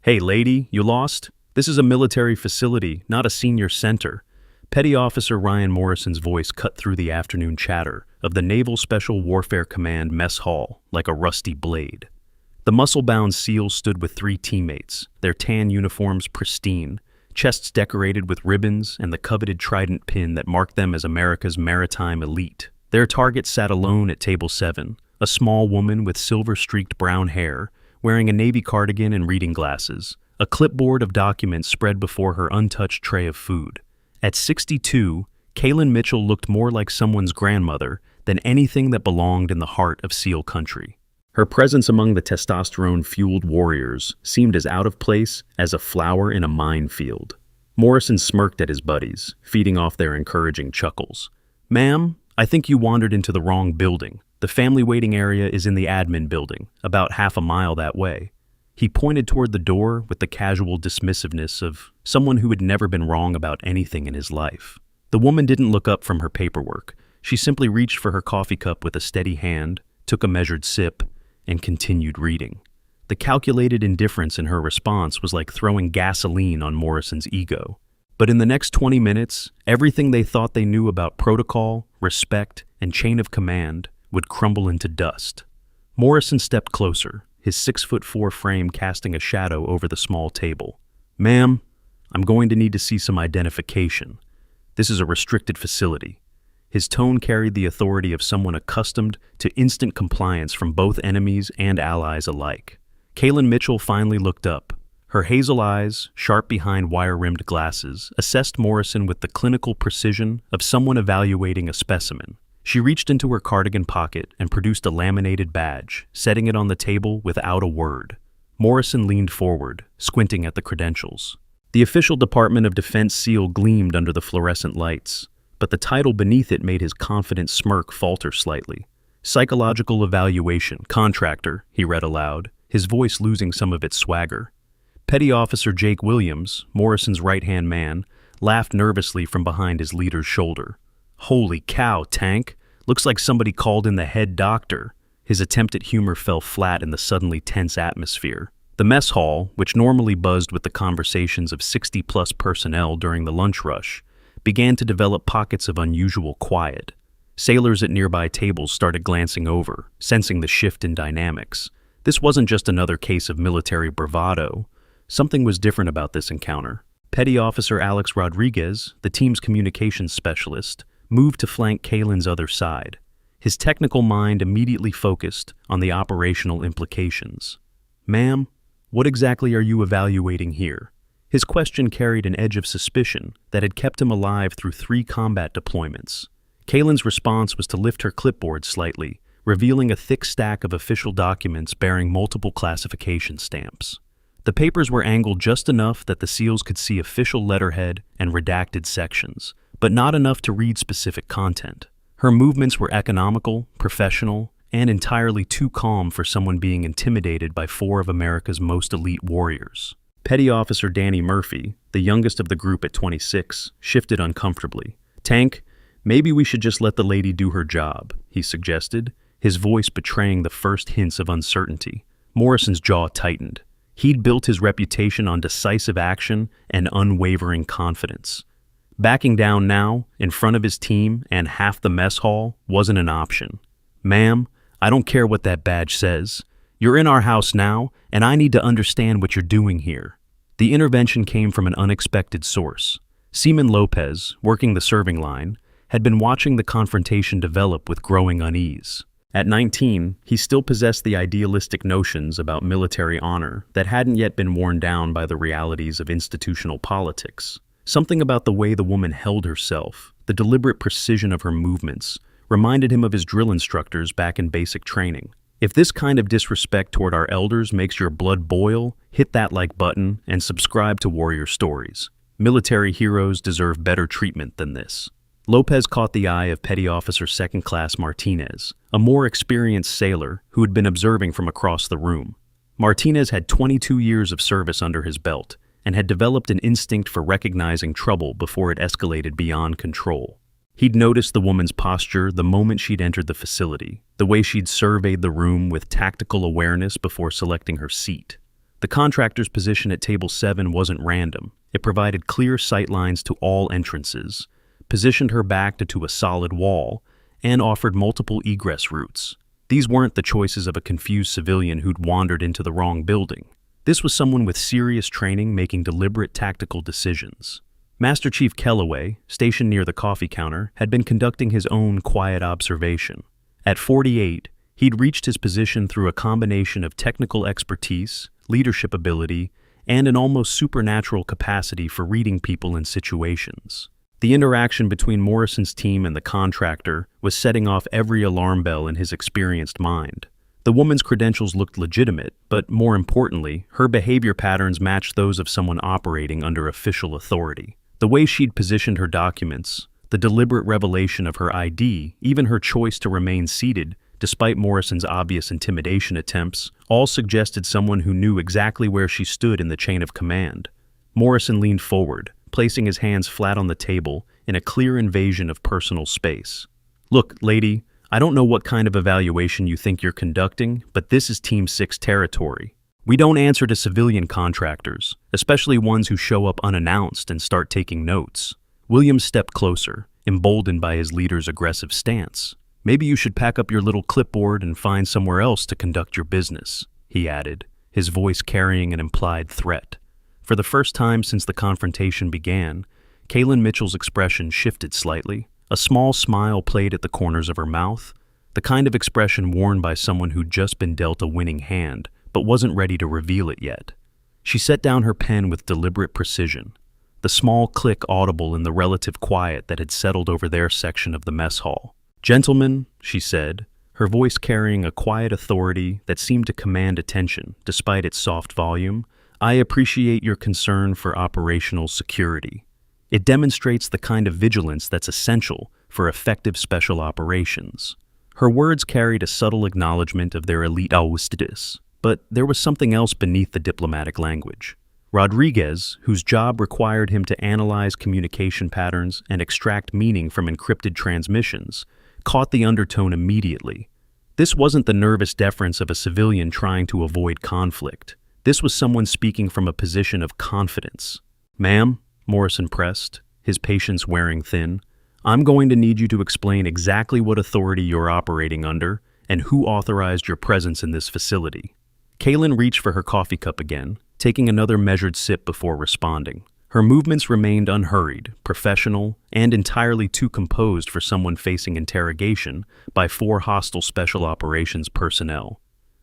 Hey, lady, you lost? This is a military facility, not a senior center. Petty Officer Ryan Morrison's voice cut through the afternoon chatter of the Naval Special Warfare Command mess hall like a rusty blade. The muscle-bound SEALs stood with three teammates, their tan uniforms pristine, chests decorated with ribbons and the coveted trident pin that marked them as America's maritime elite. Their target sat alone at table 7, a small woman with silver-streaked brown hair, wearing a navy cardigan and reading glasses, a clipboard of documents spread before her untouched tray of food. At 62, Kaylin Mitchell looked more like someone's grandmother than anything that belonged in the heart of SEAL country. Her presence among the testosterone-fueled warriors seemed as out of place as a flower in a minefield. Morrison smirked at his buddies, feeding off their encouraging chuckles. "Ma'am, I think you wandered into the wrong building. The family waiting area is in the admin building, about half a mile that way." He pointed toward the door with the casual dismissiveness of someone who had never been wrong about anything in his life. The woman didn't look up from her paperwork. She simply reached for her coffee cup with a steady hand, took a measured sip, and continued reading. The calculated indifference in her response was like throwing gasoline on Morrison's ego. But in the next 20 minutes, everything they thought they knew about protocol, respect, and chain of command would crumble into dust. Morrison stepped closer, his 6'4" frame casting a shadow over the small table. "Ma'am, I'm going to need to see some identification. This is a restricted facility." His tone carried the authority of someone accustomed to instant compliance from both enemies and allies alike. Kaylin Mitchell finally looked up. Her hazel eyes, sharp behind wire-rimmed glasses, assessed Morrison with the clinical precision of someone evaluating a specimen. She reached into her cardigan pocket and produced a laminated badge, setting it on the table without a word. Morrison leaned forward, squinting at the credentials. The official Department of Defense seal gleamed under the fluorescent lights, but the title beneath it made his confident smirk falter slightly. "Psychological Evaluation, Contractor," he read aloud, his voice losing some of its swagger. Petty Officer Jake Williams, Morrison's right-hand man, laughed nervously from behind his leader's shoulder. "Holy cow, Tank! Looks like somebody called in the head doctor." His attempt at humor fell flat in the suddenly tense atmosphere. The mess hall, which normally buzzed with the conversations of 60-plus personnel during the lunch rush, began to develop pockets of unusual quiet. Sailors at nearby tables started glancing over, sensing the shift in dynamics. This wasn't just another case of military bravado. Something was different about this encounter. Petty Officer Alex Rodriguez, the team's communications specialist, moved to flank Kaylin's other side. His technical mind immediately focused on the operational implications. "Ma'am, what exactly are you evaluating here?" His question carried an edge of suspicion that had kept him alive through 3 combat deployments. Kaylin's response was to lift her clipboard slightly, revealing a thick stack of official documents bearing multiple classification stamps. The papers were angled just enough that the SEALs could see official letterhead and redacted sections, but not enough to read specific content. Her movements were economical, professional, and entirely too calm for someone being intimidated by 4 of America's most elite warriors. Petty Officer Danny Murphy, the youngest of the group at 26, shifted uncomfortably. "Tank, maybe we should just let the lady do her job," he suggested, his voice betraying the first hints of uncertainty. Morrison's jaw tightened. He'd built his reputation on decisive action and unwavering confidence. Backing down now, in front of his team and half the mess hall, wasn't an option. "Ma'am, I don't care what that badge says. You're in our house now, and I need to understand what you're doing here." The intervention came from an unexpected source. Seaman Lopez, working the serving line, had been watching the confrontation develop with growing unease. At 19, he still possessed the idealistic notions about military honor that hadn't yet been worn down by the realities of institutional politics. Something about the way the woman held herself, the deliberate precision of her movements, reminded him of his drill instructors back in basic training. If this kind of disrespect toward our elders makes your blood boil, hit that like button and subscribe to Warrior Stories. Military heroes deserve better treatment than this. Lopez caught the eye of Petty Officer Second Class Martinez, a more experienced sailor who had been observing from across the room. Martinez had 22 years of service under his belt and had developed an instinct for recognizing trouble before it escalated beyond control. He'd noticed the woman's posture the moment she'd entered the facility, the way she'd surveyed the room with tactical awareness before selecting her seat. The contractor's position at table 7 wasn't random. It provided clear sightlines to all entrances, positioned her back to a solid wall, and offered multiple egress routes. These weren't the choices of a confused civilian who'd wandered into the wrong building. This was someone with serious training making deliberate tactical decisions. Master Chief Kellaway, stationed near the coffee counter, had been conducting his own quiet observation. At 48, he'd reached his position through a combination of technical expertise, leadership ability, and an almost supernatural capacity for reading people and situations. The interaction between Morrison's team and the contractor was setting off every alarm bell in his experienced mind. The woman's credentials looked legitimate, but more importantly, her behavior patterns matched those of someone operating under official authority. The way she'd positioned her documents, the deliberate revelation of her ID, even her choice to remain seated, despite Morrison's obvious intimidation attempts, all suggested someone who knew exactly where she stood in the chain of command. Morrison leaned forward, placing his hands flat on the table in a clear invasion of personal space. "Look, lady, I don't know what kind of evaluation you think you're conducting, but this is Team 6 territory. We don't answer to civilian contractors, especially ones who show up unannounced and start taking notes." Williams stepped closer, emboldened by his leader's aggressive stance. "Maybe you should pack up your little clipboard and find somewhere else to conduct your business," he added, his voice carrying an implied threat. For the first time since the confrontation began, Kaylin Mitchell's expression shifted slightly. A small smile played at the corners of her mouth, the kind of expression worn by someone who'd just been dealt a winning hand, but wasn't ready to reveal it yet. She set down her pen with deliberate precision, the small click audible in the relative quiet that had settled over their section of the mess hall. "Gentlemen," she said, her voice carrying a quiet authority that seemed to command attention despite its soft volume, "I appreciate your concern for operational security. It demonstrates the kind of vigilance that's essential for effective special operations." Her words carried a subtle acknowledgement of their elite status, but there was something else beneath the diplomatic language. Rodriguez, whose job required him to analyze communication patterns and extract meaning from encrypted transmissions, caught the undertone immediately. This wasn't the nervous deference of a civilian trying to avoid conflict. This was someone speaking from a position of confidence. "Ma'am," Morrison pressed, his patience wearing thin, "I'm going to need you to explain exactly what authority you're operating under and who authorized your presence in this facility." Kaylin reached for her coffee cup again, taking another measured sip before responding. Her movements remained unhurried, professional, and entirely too composed for someone facing interrogation by 4 hostile special operations personnel.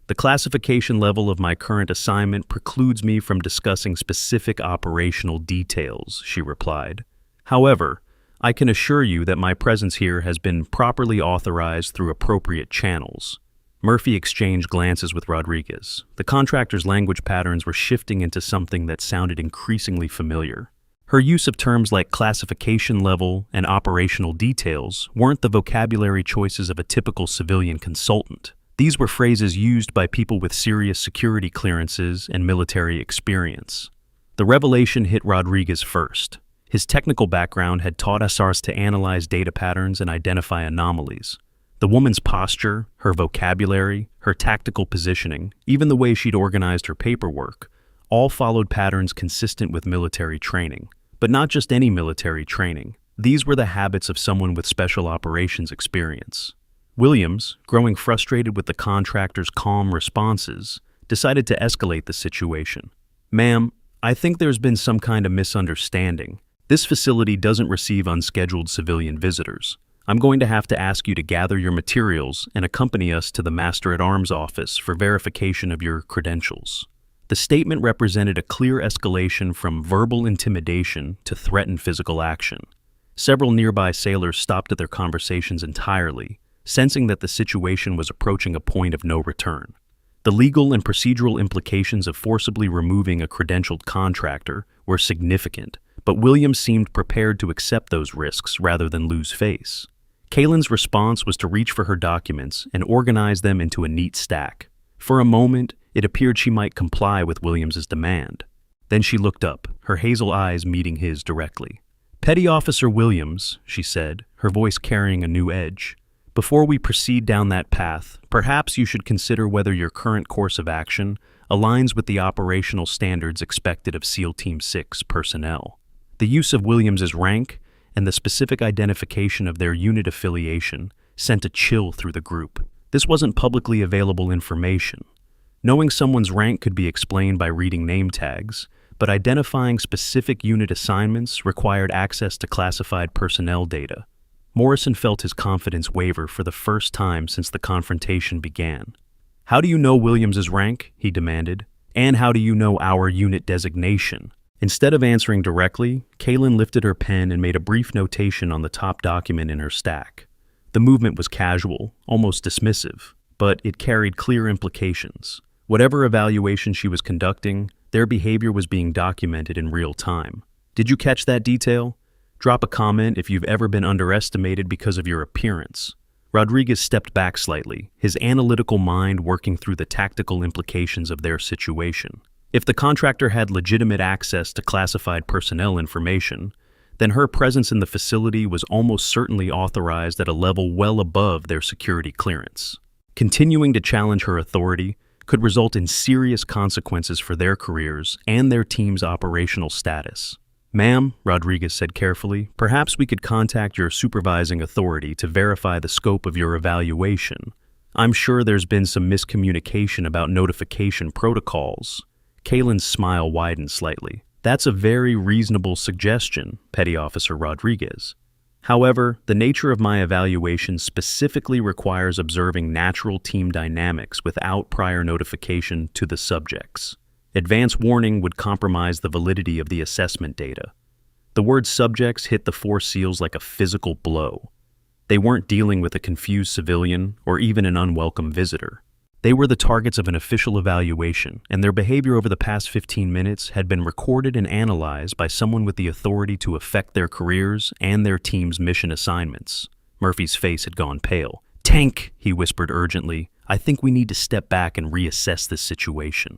"The classification level of my current assignment precludes me from discussing specific operational details," she replied. "However, I can assure you that my presence here has been properly authorized through appropriate channels." Murphy exchanged glances with Rodriguez. The contractor's language patterns were shifting into something that sounded increasingly familiar. Her use of terms like classification level and operational details weren't the vocabulary choices of a typical civilian consultant. These were phrases used by people with serious security clearances and military experience. The revelation hit Rodriguez first. His technical background had taught SRs to analyze data patterns and identify anomalies. The woman's posture, her vocabulary, her tactical positioning, even the way she'd organized her paperwork, all followed patterns consistent with military training. But not just any military training. These were the habits of someone with special operations experience. Williams, growing frustrated with the contractor's calm responses, decided to escalate the situation. "Ma'am, I think there's been some kind of misunderstanding. This facility doesn't receive unscheduled civilian visitors. I'm going to have to ask you to gather your materials and accompany us to the Master-at-Arms office for verification of your credentials." The statement represented a clear escalation from verbal intimidation to threatened physical action. Several nearby sailors stopped at their conversations entirely, sensing that the situation was approaching a point of no return. The legal and procedural implications of forcibly removing a credentialed contractor were significant, but Williams seemed prepared to accept those risks rather than lose face. Kaylin's response was to reach for her documents and organize them into a neat stack. For a moment, it appeared she might comply with Williams's demand. Then she looked up, her hazel eyes meeting his directly. "Petty Officer Williams," she said, her voice carrying a new edge, "before we proceed down that path, perhaps you should consider whether your current course of action aligns with the operational standards expected of SEAL Team 6 personnel. The use of Williams's rank and the specific identification of their unit affiliation sent a chill through the group. This wasn't publicly available information. Knowing someone's rank could be explained by reading name tags, but identifying specific unit assignments required access to classified personnel data. Morrison felt his confidence waver for the first time since the confrontation began. "How do you know Williams's rank?" he demanded. "And how do you know our unit designation?" Instead of answering directly, Kaylin lifted her pen and made a brief notation on the top document in her stack. The movement was casual, almost dismissive, but it carried clear implications. Whatever evaluation she was conducting, their behavior was being documented in real time. "Did you catch that detail? Drop a comment if you've ever been underestimated because of your appearance." Rodriguez stepped back slightly, his analytical mind working through the tactical implications of their situation. If the contractor had legitimate access to classified personnel information, then her presence in the facility was almost certainly authorized at a level well above their security clearance. Continuing to challenge her authority could result in serious consequences for their careers and their team's operational status. "Ma'am," Rodriguez said carefully, "perhaps we could contact your supervising authority to verify the scope of your evaluation. I'm sure there's been some miscommunication about notification protocols." Kaylin's smile widened slightly. "That's a very reasonable suggestion, Petty Officer Rodriguez. However, the nature of my evaluation specifically requires observing natural team dynamics without prior notification to the subjects. Advance warning would compromise the validity of the assessment data." The word subjects hit the four SEALs like a physical blow. They weren't dealing with a confused civilian or even an unwelcome visitor. They were the targets of an official evaluation, and their behavior over the past 15 minutes had been recorded and analyzed by someone with the authority to affect their careers and their team's mission assignments. Murphy's face had gone pale. "Tank," he whispered urgently, "I think we need to step back and reassess this situation."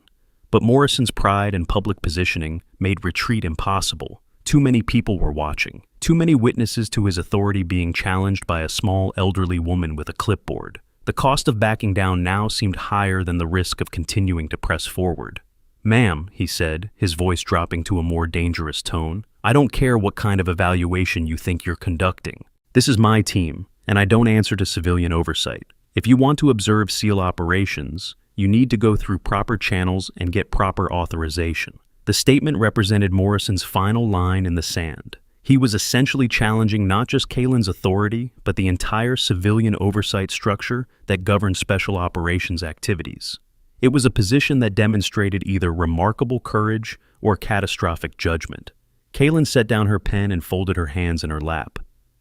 But Morrison's pride and public positioning made retreat impossible. Too many people were watching. Too many witnesses to his authority being challenged by a small elderly woman with a clipboard. The cost of backing down now seemed higher than the risk of continuing to press forward. "Ma'am," he said, his voice dropping to a more dangerous tone, "I don't care what kind of evaluation you think you're conducting. This is my team, and I don't answer to civilian oversight. If you want to observe SEAL operations, you need to go through proper channels and get proper authorization." The statement represented Morrison's final line in the sand. He was essentially challenging not just Kaylin's authority, but the entire civilian oversight structure that governed special operations activities. It was a position that demonstrated either remarkable courage or catastrophic judgment. Kaylin set down her pen and folded her hands in her lap.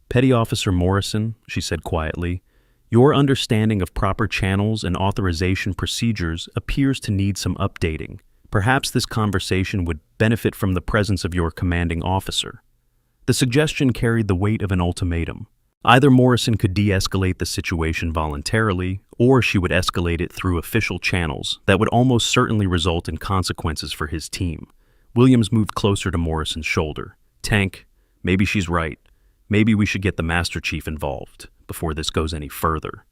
"Petty Officer Morrison," she said quietly, "your understanding of proper channels and authorization procedures appears to need some updating. Perhaps this conversation would benefit from the presence of your commanding officer." The suggestion carried the weight of an ultimatum. Either Morrison could de-escalate the situation voluntarily, or she would escalate it through official channels that would almost certainly result in consequences for his team. Williams moved closer to Morrison's shoulder. "Tank, maybe she's right. Maybe we should get the Master Chief involved before this goes any further."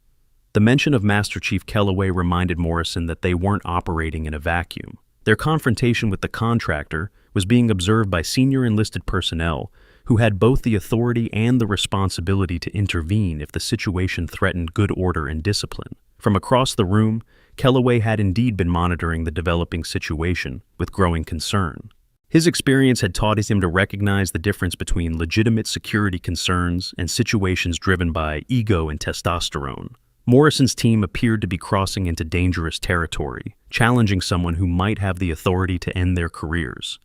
The mention of Master Chief Kellaway reminded Morrison that they weren't operating in a vacuum. Their confrontation with the contractor was being observed by senior enlisted personnel who had both the authority and the responsibility to intervene if the situation threatened good order and discipline. From across the room, Kellaway had indeed been monitoring the developing situation with growing concern. His experience had taught him to recognize the difference between legitimate security concerns and situations driven by ego and testosterone. Morrison's team appeared to be crossing into dangerous territory, challenging someone who might have the authority to end their careers.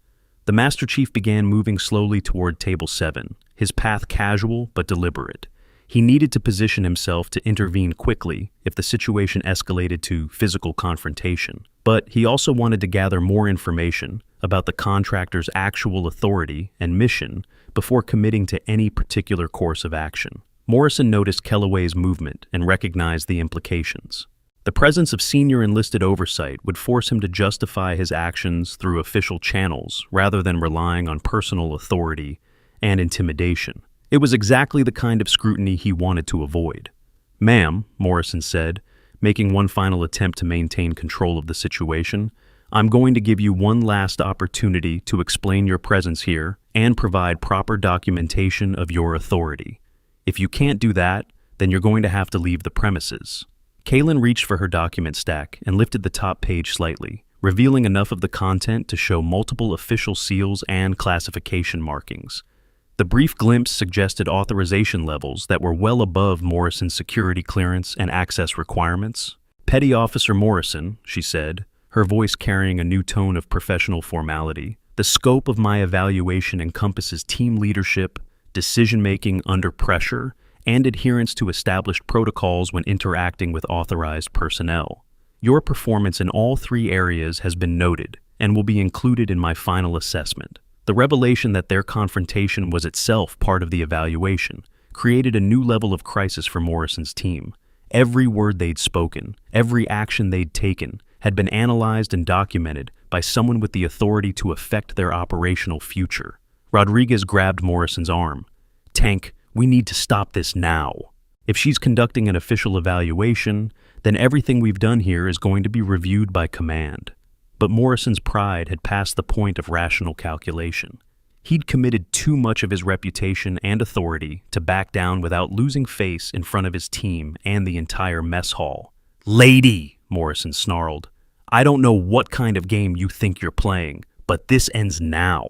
The Master Chief began moving slowly toward Table 7, his path casual but deliberate. He needed to position himself to intervene quickly if the situation escalated to physical confrontation, but he also wanted to gather more information about the contractor's actual authority and mission before committing to any particular course of action. Morrison noticed Kellaway's movement and recognized the implications. The presence of senior enlisted oversight would force him to justify his actions through official channels rather than relying on personal authority and intimidation. It was exactly the kind of scrutiny he wanted to avoid. "Ma'am," Morrison said, making one final attempt to maintain control of the situation, I'm going to give you one last opportunity to explain your presence here and provide proper documentation of your authority. If you can't do that, then you're going to have to leave the premises." Kaylin reached for her document stack and lifted the top page slightly, revealing enough of the content to show multiple official seals and classification markings. The brief glimpse suggested authorization levels that were well above Morrison's security clearance and access requirements. "Petty Officer Morrison," she said, her voice carrying a new tone of professional formality, "the scope of my evaluation encompasses team leadership, decision-making under pressure, and adherence to established protocols when interacting with authorized personnel. Your performance in all three areas has been noted and will be included in my final assessment." The revelation that their confrontation was itself part of the evaluation created a new level of crisis for Morrison's team. Every word they'd spoken, every action they'd taken, had been analyzed and documented by someone with the authority to affect their operational future. Rodriguez grabbed Morrison's arm. "Tank, we need to stop this now. If she's conducting an official evaluation, then everything we've done here is going to be reviewed by command." But Morrison's pride had passed the point of rational calculation. He'd committed too much of his reputation and authority to back down without losing face in front of his team and the entire mess hall. "Lady," Morrison snarled, "I don't know what kind of game you think you're playing, but this ends now."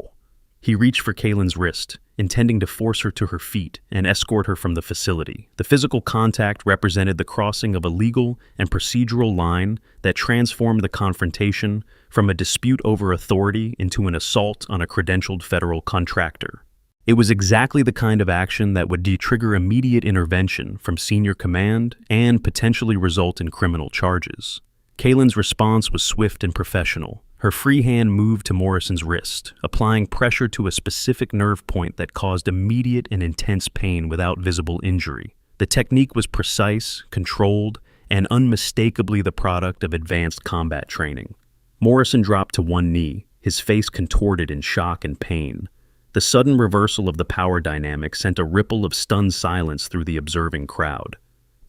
He reached for Kaylin's wrist, intending to force her to her feet and escort her from the facility. The physical contact represented the crossing of a legal and procedural line that transformed the confrontation from a dispute over authority into an assault on a credentialed federal contractor. It was exactly the kind of action that would de-trigger immediate intervention from senior command and potentially result in criminal charges. Kaylin's response was swift and professional. Her free hand moved to Morrison's wrist, applying pressure to a specific nerve point that caused immediate and intense pain without visible injury. The technique was precise, controlled, and unmistakably the product of advanced combat training. Morrison dropped to one knee, his face contorted in shock and pain. The sudden reversal of the power dynamic sent a ripple of stunned silence through the observing crowd.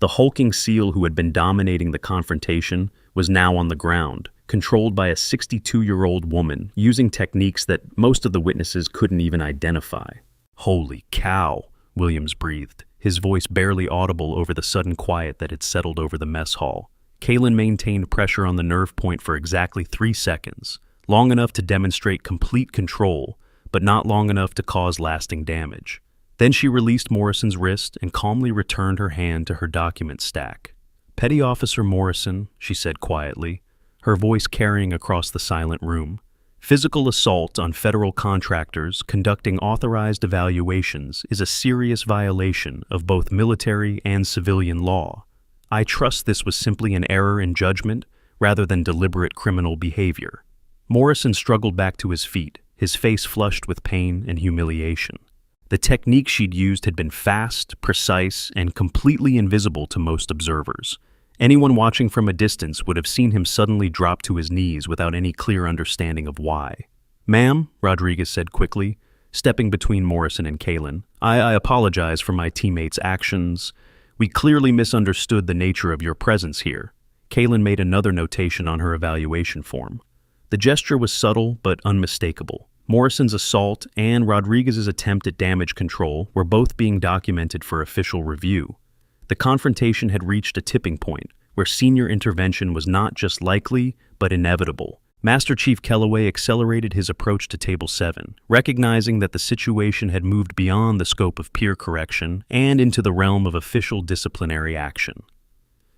The hulking SEAL who had been dominating the confrontation was now on the ground, controlled by a 62-year-old woman, using techniques that most of the witnesses couldn't even identify. "Holy cow," Williams breathed, his voice barely audible over the sudden quiet that had settled over the mess hall. Kaylin maintained pressure on the nerve point for exactly 3 seconds, long enough to demonstrate complete control, but not long enough to cause lasting damage. Then she released Morrison's wrist and calmly returned her hand to her document stack. "Petty Officer Morrison," she said quietly, her voice carrying across the silent room, "physical assault on federal contractors conducting authorized evaluations is a serious violation of both military and civilian law. I trust this was simply an error in judgment rather than deliberate criminal behavior." Morrison struggled back to his feet, his face flushed with pain and humiliation. The technique she'd used had been fast, precise, and completely invisible to most observers. Anyone watching from a distance would have seen him suddenly drop to his knees without any clear understanding of why. "Ma'am," Rodriguez said quickly, stepping between Morrison and Kaylin, I apologize for my teammates' actions. We clearly misunderstood the nature of your presence here." Kaylin made another notation on her evaluation form. The gesture was subtle but unmistakable. Morrison's assault and Rodriguez's attempt at damage control were both being documented for official review. The confrontation had reached a tipping point where senior intervention was not just likely, but inevitable. Master Chief Kellaway accelerated his approach to Table 7, recognizing that the situation had moved beyond the scope of peer correction and into the realm of official disciplinary action.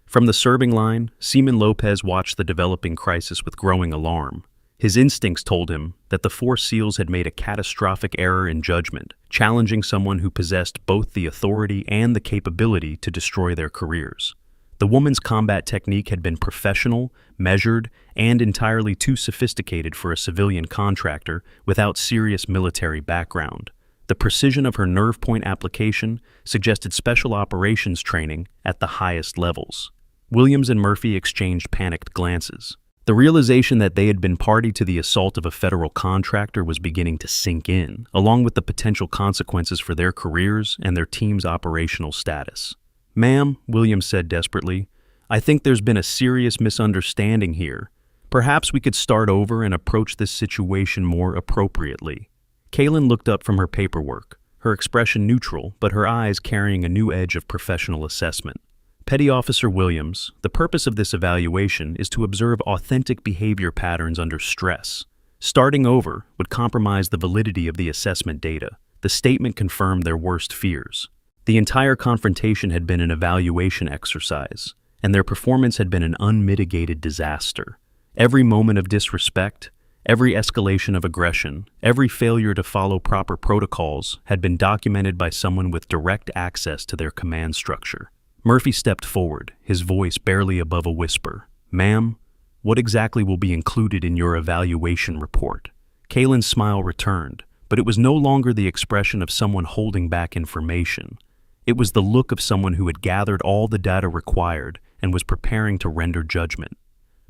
From the serving line, Seaman Lopez watched the developing crisis with growing alarm. His instincts told him that the 4 SEALs had made a catastrophic error in judgment, challenging someone who possessed both the authority and the capability to destroy their careers. The woman's combat technique had been professional, measured, and entirely too sophisticated for a civilian contractor without serious military background. The precision of her nerve point application suggested special operations training at the highest levels. Williams and Murphy exchanged panicked glances. The realization that they had been party to the assault of a federal contractor was beginning to sink in, along with the potential consequences for their careers and their team's operational status. "Ma'am," Williams said desperately, "I think there's been a serious misunderstanding here. Perhaps we could start over and approach this situation more appropriately. Kaylin looked up from her paperwork, her expression neutral, but her eyes carrying a new edge of professional assessment. Petty Officer Williams, the purpose of this evaluation is to observe authentic behavior patterns under stress. Starting over would compromise the validity of the assessment data. The statement confirmed their worst fears. The entire confrontation had been an evaluation exercise, and their performance had been an unmitigated disaster. Every moment of disrespect, every escalation of aggression, every failure to follow proper protocols had been documented by someone with direct access to their command structure. Murphy stepped forward, his voice barely above a whisper. "Ma'am, what exactly will be included in your evaluation report?" Kaylin's smile returned, but it was no longer the expression of someone holding back information. It was the look of someone who had gathered all the data required and was preparing to render judgment.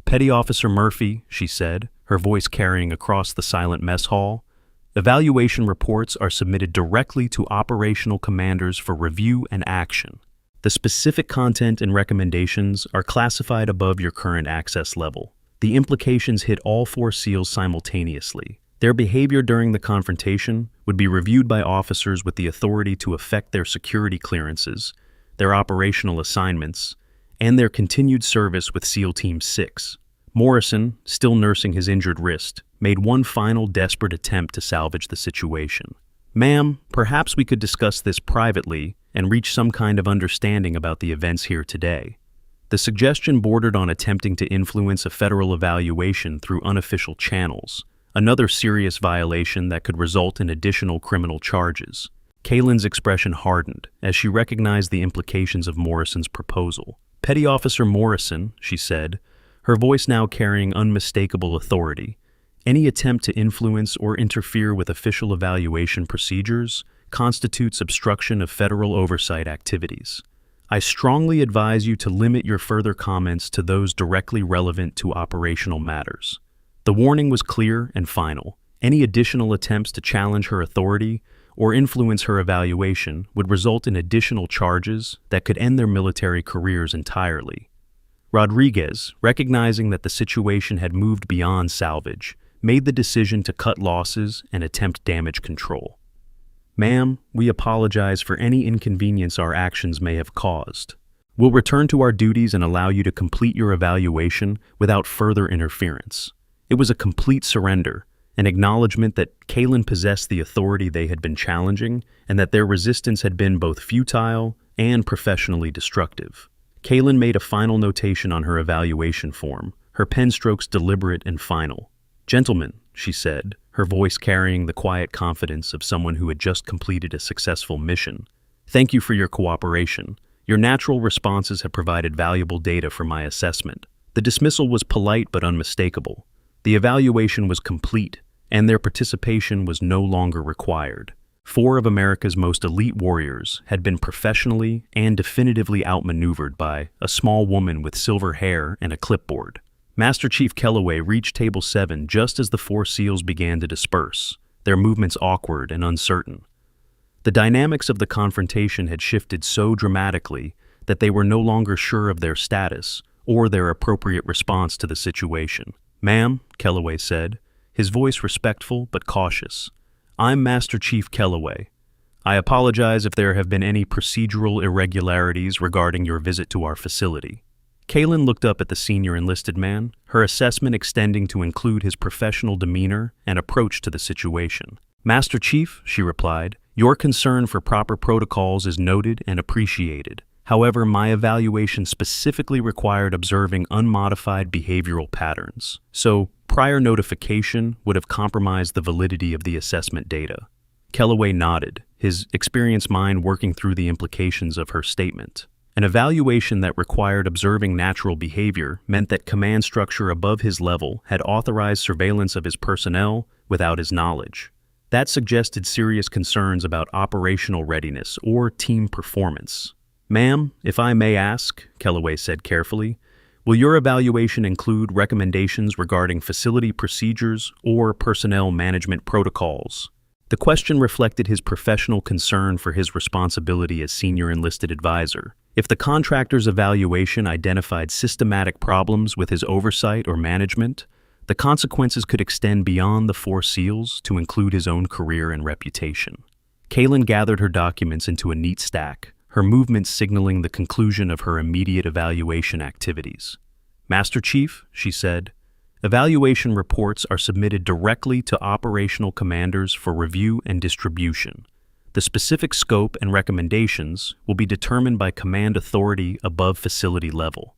"Petty Officer Murphy," she said, her voice carrying across the silent mess hall, "evaluation reports are submitted directly to operational commanders for review and action. The specific content and recommendations are classified above your current access level. The implications hit all 4 SEALs simultaneously. Their behavior during the confrontation would be reviewed by officers with the authority to affect their security clearances, their operational assignments, and their continued service with SEAL Team 6. Morrison, still nursing his injured wrist, made one final desperate attempt to salvage the situation. "Ma'am, perhaps we could discuss this privately and reach some kind of understanding about the events here today." The suggestion bordered on attempting to influence a federal evaluation through unofficial channels, another serious violation that could result in additional criminal charges. Kaylin's expression hardened as she recognized the implications of Morrison's proposal. "Petty Officer Morrison," she said, her voice now carrying unmistakable authority, "any attempt to influence or interfere with official evaluation procedures constitutes obstruction of federal oversight activities. I strongly advise you to limit your further comments to those directly relevant to operational matters." The warning was clear and final. Any additional attempts to challenge her authority or influence her evaluation would result in additional charges that could end their military careers entirely. Rodriguez, recognizing that the situation had moved beyond salvage, made the decision to cut losses and attempt damage control. "Ma'am, we apologize for any inconvenience our actions may have caused. We'll return to our duties and allow you to complete your evaluation without further interference." It was a complete surrender, an acknowledgement that Kaylin possessed the authority they had been challenging and that their resistance had been both futile and professionally destructive. Kaylin made a final notation on her evaluation form, her pen strokes deliberate and final. "Gentlemen," she said, her voice carrying the quiet confidence of someone who had just completed a successful mission, "thank you for your cooperation. Your natural responses have provided valuable data for my assessment." The dismissal was polite but unmistakable. The evaluation was complete, and their participation was no longer required. 4 of America's most elite warriors had been professionally and definitively outmaneuvered by a small woman with silver hair and a clipboard. Master Chief Kellaway reached Table 7 just as the 4 SEALs began to disperse, their movements awkward and uncertain. The dynamics of the confrontation had shifted so dramatically that they were no longer sure of their status or their appropriate response to the situation. "Ma'am," Kellaway said, his voice respectful but cautious, "I'm Master Chief Kellaway. I apologize if there have been any procedural irregularities regarding your visit to our facility." Kaylin looked up at the senior enlisted man, her assessment extending to include his professional demeanor and approach to the situation. "Master Chief," she replied, "your concern for proper protocols is noted and appreciated. However, my evaluation specifically required observing unmodified behavioral patterns, so prior notification would have compromised the validity of the assessment data." Kellaway nodded, his experienced mind working through the implications of her statement. An evaluation that required observing natural behavior meant that command structure above his level had authorized surveillance of his personnel without his knowledge. That suggested serious concerns about operational readiness or team performance. "Ma'am, if I may ask," Kellaway said carefully, "will your evaluation include recommendations regarding facility procedures or personnel management protocols?" The question reflected his professional concern for his responsibility as senior enlisted advisor. If the contractor's evaluation identified systematic problems with his oversight or management, The consequences could extend beyond the Four Seals to include his own career and reputation. Kaylin gathered her documents into a neat stack, her movements signaling the conclusion of her immediate evaluation activities. "Master Chief," she said, "evaluation reports are submitted directly to operational commanders for review and distribution. The specific scope and recommendations will be determined by command authority above facility level."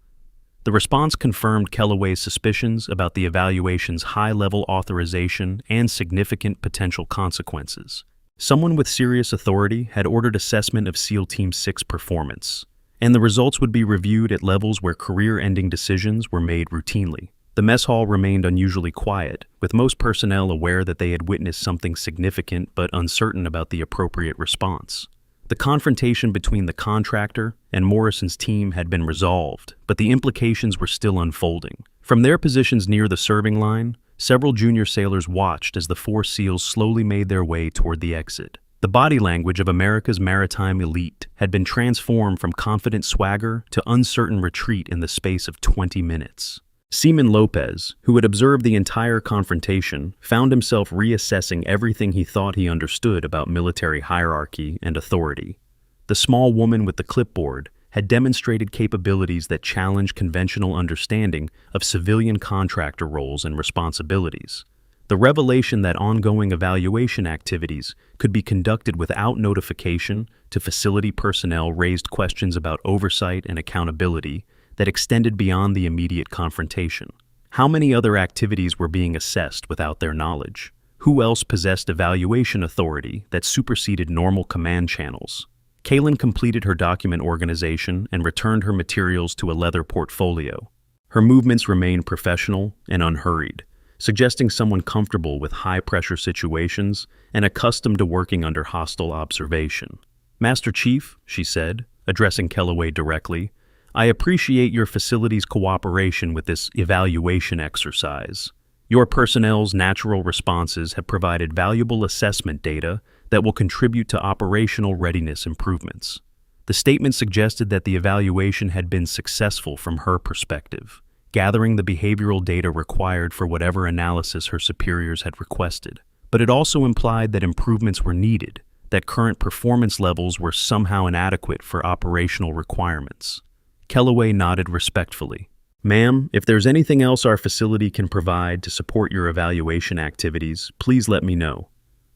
The response confirmed Kellaway's suspicions about the evaluation's high-level authorization and significant potential consequences. Someone with serious authority had ordered assessment of SEAL Team 6 performance, and the results would be reviewed at levels where career-ending decisions were made routinely. The mess hall remained unusually quiet, with most personnel aware that they had witnessed something significant but uncertain about the appropriate response. The confrontation between the contractor and Morrison's team had been resolved, but the implications were still unfolding. From their positions near the serving line, several junior sailors watched as the Four Seals slowly made their way toward the exit. The body language of America's maritime elite had been transformed from confident swagger to uncertain retreat in the space of 20 minutes. Seaman Lopez, who had observed the entire confrontation, found himself reassessing everything he thought he understood about military hierarchy and authority. The small woman with the clipboard had demonstrated capabilities that challenged conventional understanding of civilian contractor roles and responsibilities. The revelation that ongoing evaluation activities could be conducted without notification to facility personnel raised questions about oversight and accountability that extended beyond the immediate confrontation. How many other activities were being assessed without their knowledge? Who else possessed evaluation authority that superseded normal command channels? Kaylin completed her document organization and returned her materials to a leather portfolio. Her movements remained professional and unhurried, suggesting someone comfortable with high-pressure situations and accustomed to working under hostile observation. "Master Chief," she said, addressing Kellaway directly, "I appreciate your facility's cooperation with this evaluation exercise. Your personnel's natural responses have provided valuable assessment data that will contribute to operational readiness improvements." The statement suggested that the evaluation had been successful from her perspective, gathering the behavioral data required for whatever analysis her superiors had requested. But it also implied that improvements were needed, that current performance levels were somehow inadequate for operational requirements. Kellaway nodded respectfully. "Ma'am, if there's anything else our facility can provide to support your evaluation activities, please let me know."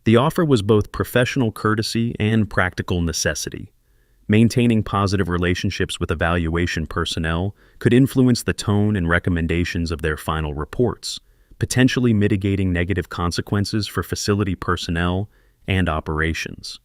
The offer was both professional courtesy and practical necessity. Maintaining positive relationships with evaluation personnel could influence the tone and recommendations of their final reports, potentially mitigating negative consequences for facility personnel and operations.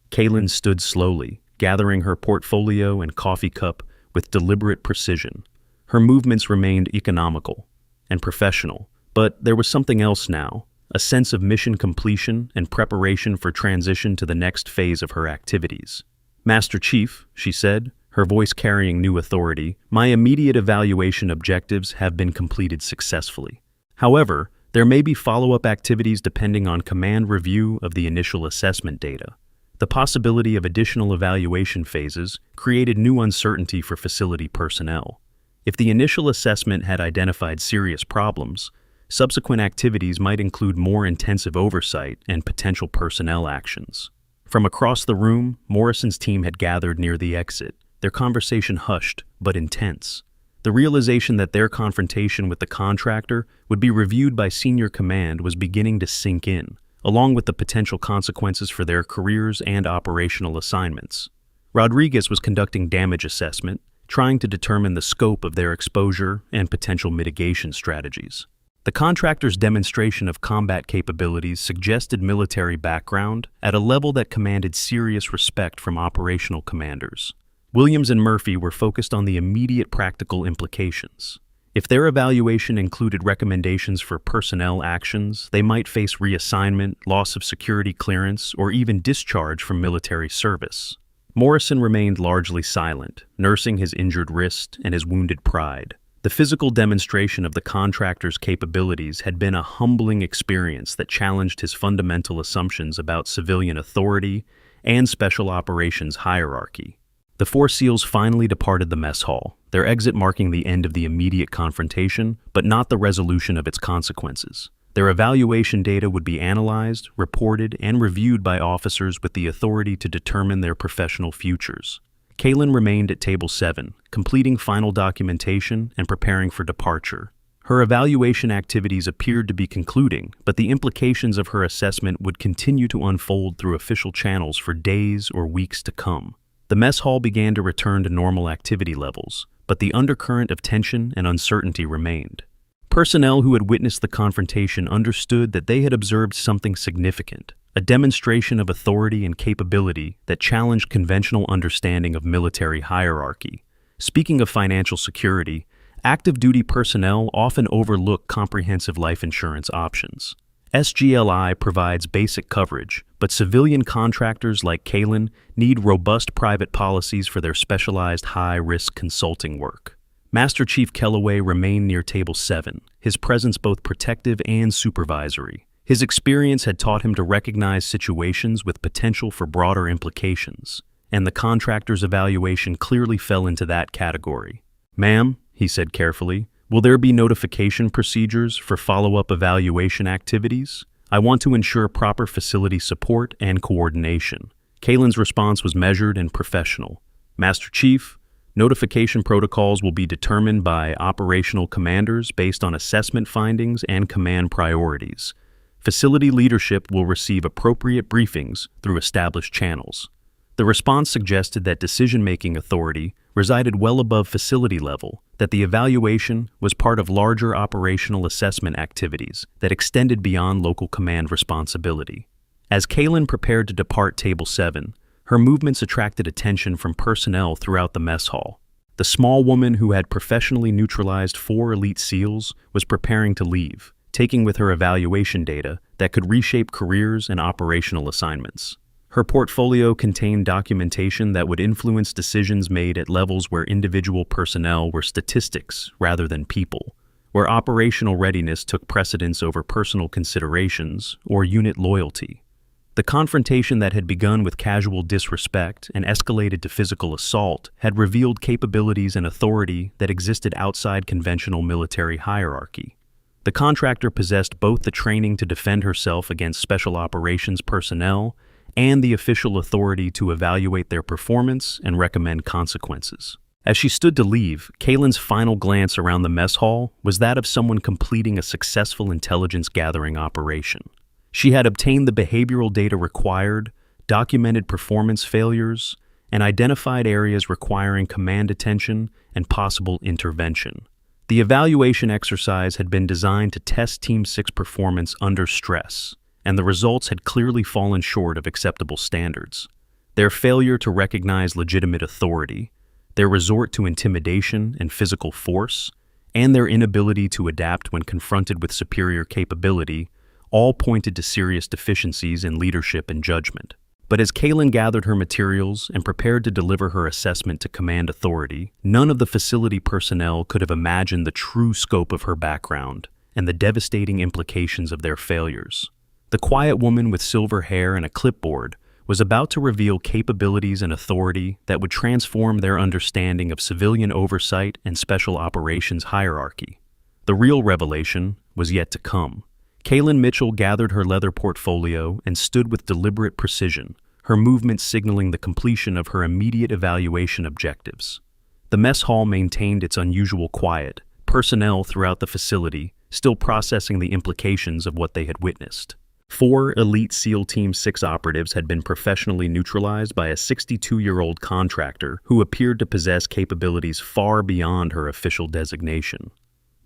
Kaylin stood slowly, gathering her portfolio and coffee cup with deliberate precision. Her movements remained economical and professional, but there was something else now, a sense of mission completion and preparation for transition to the next phase of her activities. "Master Chief," she said, her voice carrying new authority, "my immediate evaluation objectives have been completed successfully. However, there may be follow-up activities depending on command review of the initial assessment data. The possibility of additional evaluation phases created new uncertainty for facility personnel. If the initial assessment had identified serious problems, subsequent activities might include more intensive oversight and potential personnel actions." From across the room, Morrison's team had gathered near the exit, their conversation hushed but intense. The realization that their confrontation with the contractor would be reviewed by senior command was beginning to sink in, along with the potential consequences for their careers and operational assignments. Rodriguez was conducting damage assessment, trying to determine the scope of their exposure and potential mitigation strategies. The contractor's demonstration of combat capabilities suggested military background at a level that commanded serious respect from operational commanders. Williams and Murphy were focused on the immediate practical implications. If their evaluation included recommendations for personnel actions, they might face reassignment, loss of security clearance, or even discharge from military service. Morrison remained largely silent, nursing his injured wrist and his wounded pride. The physical demonstration of the contractor's capabilities had been a humbling experience that challenged his fundamental assumptions about civilian authority and special operations hierarchy. The four SEALs finally departed the mess hall, their exit marking the end of the immediate confrontation, but not the resolution of its consequences. Their evaluation data would be analyzed, reported, and reviewed by officers with the authority to determine their professional futures. Kaylin remained at Table 7, completing final documentation and preparing for departure. Her evaluation activities appeared to be concluding, but the implications of her assessment would continue to unfold through official channels for days or weeks to come. The mess hall began to return to normal activity levels, but the undercurrent of tension and uncertainty remained. Personnel who had witnessed the confrontation understood that they had observed something significant, a demonstration of authority and capability that challenged conventional understanding of military hierarchy. Speaking of financial security, active duty personnel often overlook comprehensive life insurance options. SGLI provides basic coverage, but civilian contractors like Kaylin need robust private policies for their specialized high-risk consulting work. Master Chief Kellaway remained near Table 7, his presence both protective and supervisory. His experience had taught him to recognize situations with potential for broader implications, and the contractor's evaluation clearly fell into that category. "Ma'am," he said carefully, "will there be notification procedures for follow-up evaluation activities? I want to ensure proper facility support and coordination." Kaylin's response was measured and professional. "Master Chief, notification protocols will be determined by operational commanders based on assessment findings and command priorities. Facility leadership will receive appropriate briefings through established channels." The response suggested that decision-making authority resided well above facility level, that the evaluation was part of larger operational assessment activities that extended beyond local command responsibility. As Kaylin prepared to depart Table 7, her movements attracted attention from personnel throughout the mess hall. The small woman who had professionally neutralized 4 elite SEALs was preparing to leave, taking with her evaluation data that could reshape careers and operational assignments. Her portfolio contained documentation that would influence decisions made at levels where individual personnel were statistics rather than people, where operational readiness took precedence over personal considerations or unit loyalty. The confrontation that had begun with casual disrespect and escalated to physical assault had revealed capabilities and authority that existed outside conventional military hierarchy. The contractor possessed both the training to defend herself against special operations personnel and the official authority to evaluate their performance and recommend consequences. As she stood to leave, Kaylin's final glance around the mess hall was that of someone completing a successful intelligence-gathering operation. She had obtained the behavioral data required, documented performance failures, and identified areas requiring command attention and possible intervention. The evaluation exercise had been designed to test Team 6 performance under stress, and the results had clearly fallen short of acceptable standards. Their failure to recognize legitimate authority, their resort to intimidation and physical force, and their inability to adapt when confronted with superior capability all pointed to serious deficiencies in leadership and judgment. But as Kaylin gathered her materials and prepared to deliver her assessment to command authority, none of the facility personnel could have imagined the true scope of her background and the devastating implications of their failures. The quiet woman with silver hair and a clipboard was about to reveal capabilities and authority that would transform their understanding of civilian oversight and special operations hierarchy. The real revelation was yet to come. Kaylin Mitchell gathered her leather portfolio and stood with deliberate precision, her movements signaling the completion of her immediate evaluation objectives. The mess hall maintained its unusual quiet, personnel throughout the facility still processing the implications of what they had witnessed. 4 elite SEAL Team 6 operatives had been professionally neutralized by a 62-year-old contractor who appeared to possess capabilities far beyond her official designation.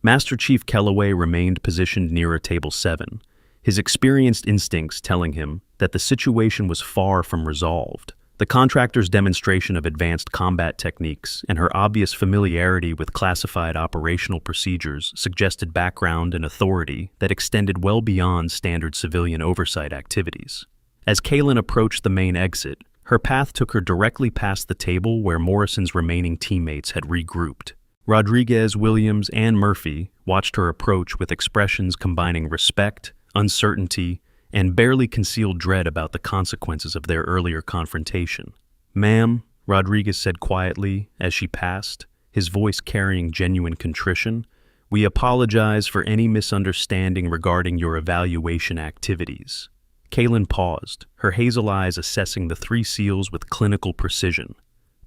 Master Chief Kellaway remained positioned nearer Table 7, his experienced instincts telling him that the situation was far from resolved. The contractor's demonstration of advanced combat techniques and her obvious familiarity with classified operational procedures suggested background and authority that extended well beyond standard civilian oversight activities. As Kaylin approached the main exit, her path took her directly past the table where Morrison's remaining teammates had regrouped. Rodriguez, Williams, and Murphy watched her approach with expressions combining respect, uncertainty, and barely concealed dread about the consequences of their earlier confrontation. "Ma'am," Rodriguez said quietly as she passed, his voice carrying genuine contrition. "We apologize for any misunderstanding regarding your evaluation activities." Kaylin paused, her hazel eyes assessing the three SEALs with clinical precision.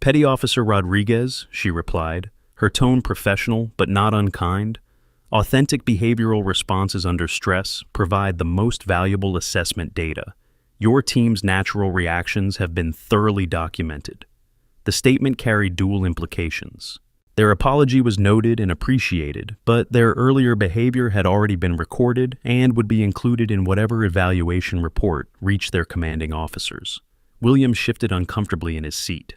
"Petty Officer Rodriguez," she replied, her tone professional but not unkind. "Authentic behavioral responses under stress provide the most valuable assessment data. Your team's natural reactions have been thoroughly documented." The statement carried dual implications. Their apology was noted and appreciated, but their earlier behavior had already been recorded and would be included in whatever evaluation report reached their commanding officers. Williams shifted uncomfortably in his seat.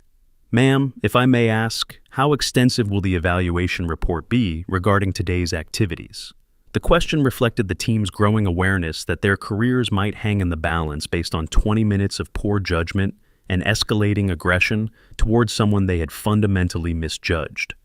"Ma'am, if I may ask, how extensive will the evaluation report be regarding today's activities?" The question reflected the team's growing awareness that their careers might hang in the balance based on 20 minutes of poor judgment and escalating aggression towards someone they had fundamentally misjudged.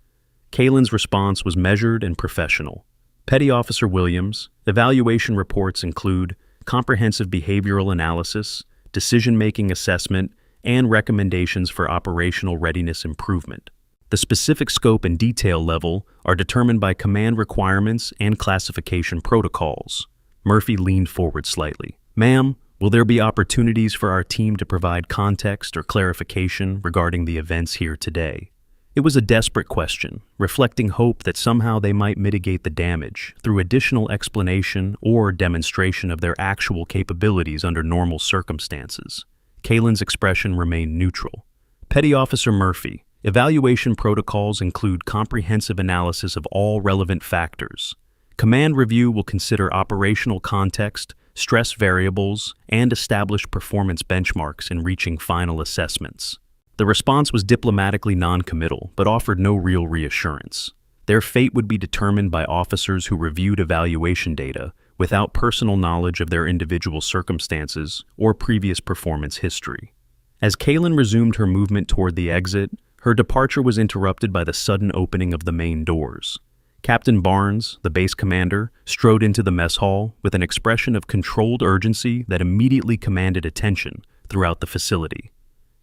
Kaylin's response was measured and professional. "Petty Officer Williams, evaluation reports include comprehensive behavioral analysis, decision-making assessment, and recommendations for operational readiness improvement. The specific scope and detail level are determined by command requirements and classification protocols." Murphy leaned forward slightly. "Ma'am, will there be opportunities for our team to provide context or clarification regarding the events here today?" It was a desperate question, reflecting hope that somehow they might mitigate the damage through additional explanation or demonstration of their actual capabilities under normal circumstances. Kaylin's expression remained neutral. "Petty Officer Murphy, evaluation protocols include comprehensive analysis of all relevant factors. Command review will consider operational context, stress variables, and establish performance benchmarks in reaching final assessments." The response was diplomatically non-committal, but offered no real reassurance. Their fate would be determined by officers who reviewed evaluation data without personal knowledge of their individual circumstances or previous performance history. As Kaylin resumed her movement toward the exit, her departure was interrupted by the sudden opening of the main doors. Captain Barnes, the base commander, strode into the mess hall with an expression of controlled urgency that immediately commanded attention throughout the facility.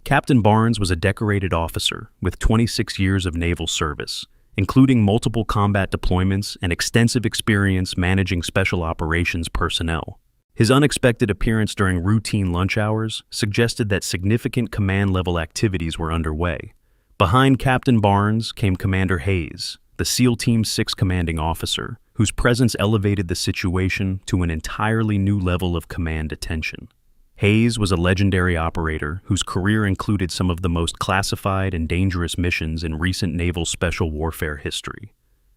Captain Barnes was a decorated officer with 26 years of naval service, including multiple combat deployments and extensive experience managing special operations personnel. His unexpected appearance during routine lunch hours suggested that significant command-level activities were underway. Behind Captain Barnes came Commander Hayes, the SEAL Team 6 commanding officer, whose presence elevated the situation to an entirely new level of command attention. Hayes was a legendary operator whose career included some of the most classified and dangerous missions in recent naval special warfare history.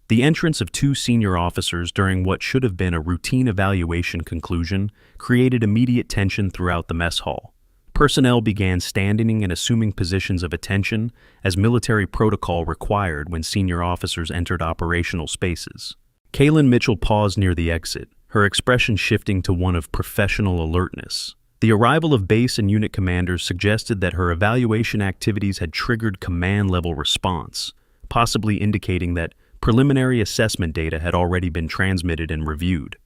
The entrance of two senior officers during what should have been a routine evaluation conclusion created immediate tension throughout the mess hall. Personnel began standing and assuming positions of attention, as military protocol required when senior officers entered operational spaces. Kaylin Mitchell paused near the exit, her expression shifting to one of professional alertness. The arrival of base and unit commanders suggested that her evaluation activities had triggered command-level response, possibly indicating that preliminary assessment data had already been transmitted and reviewed.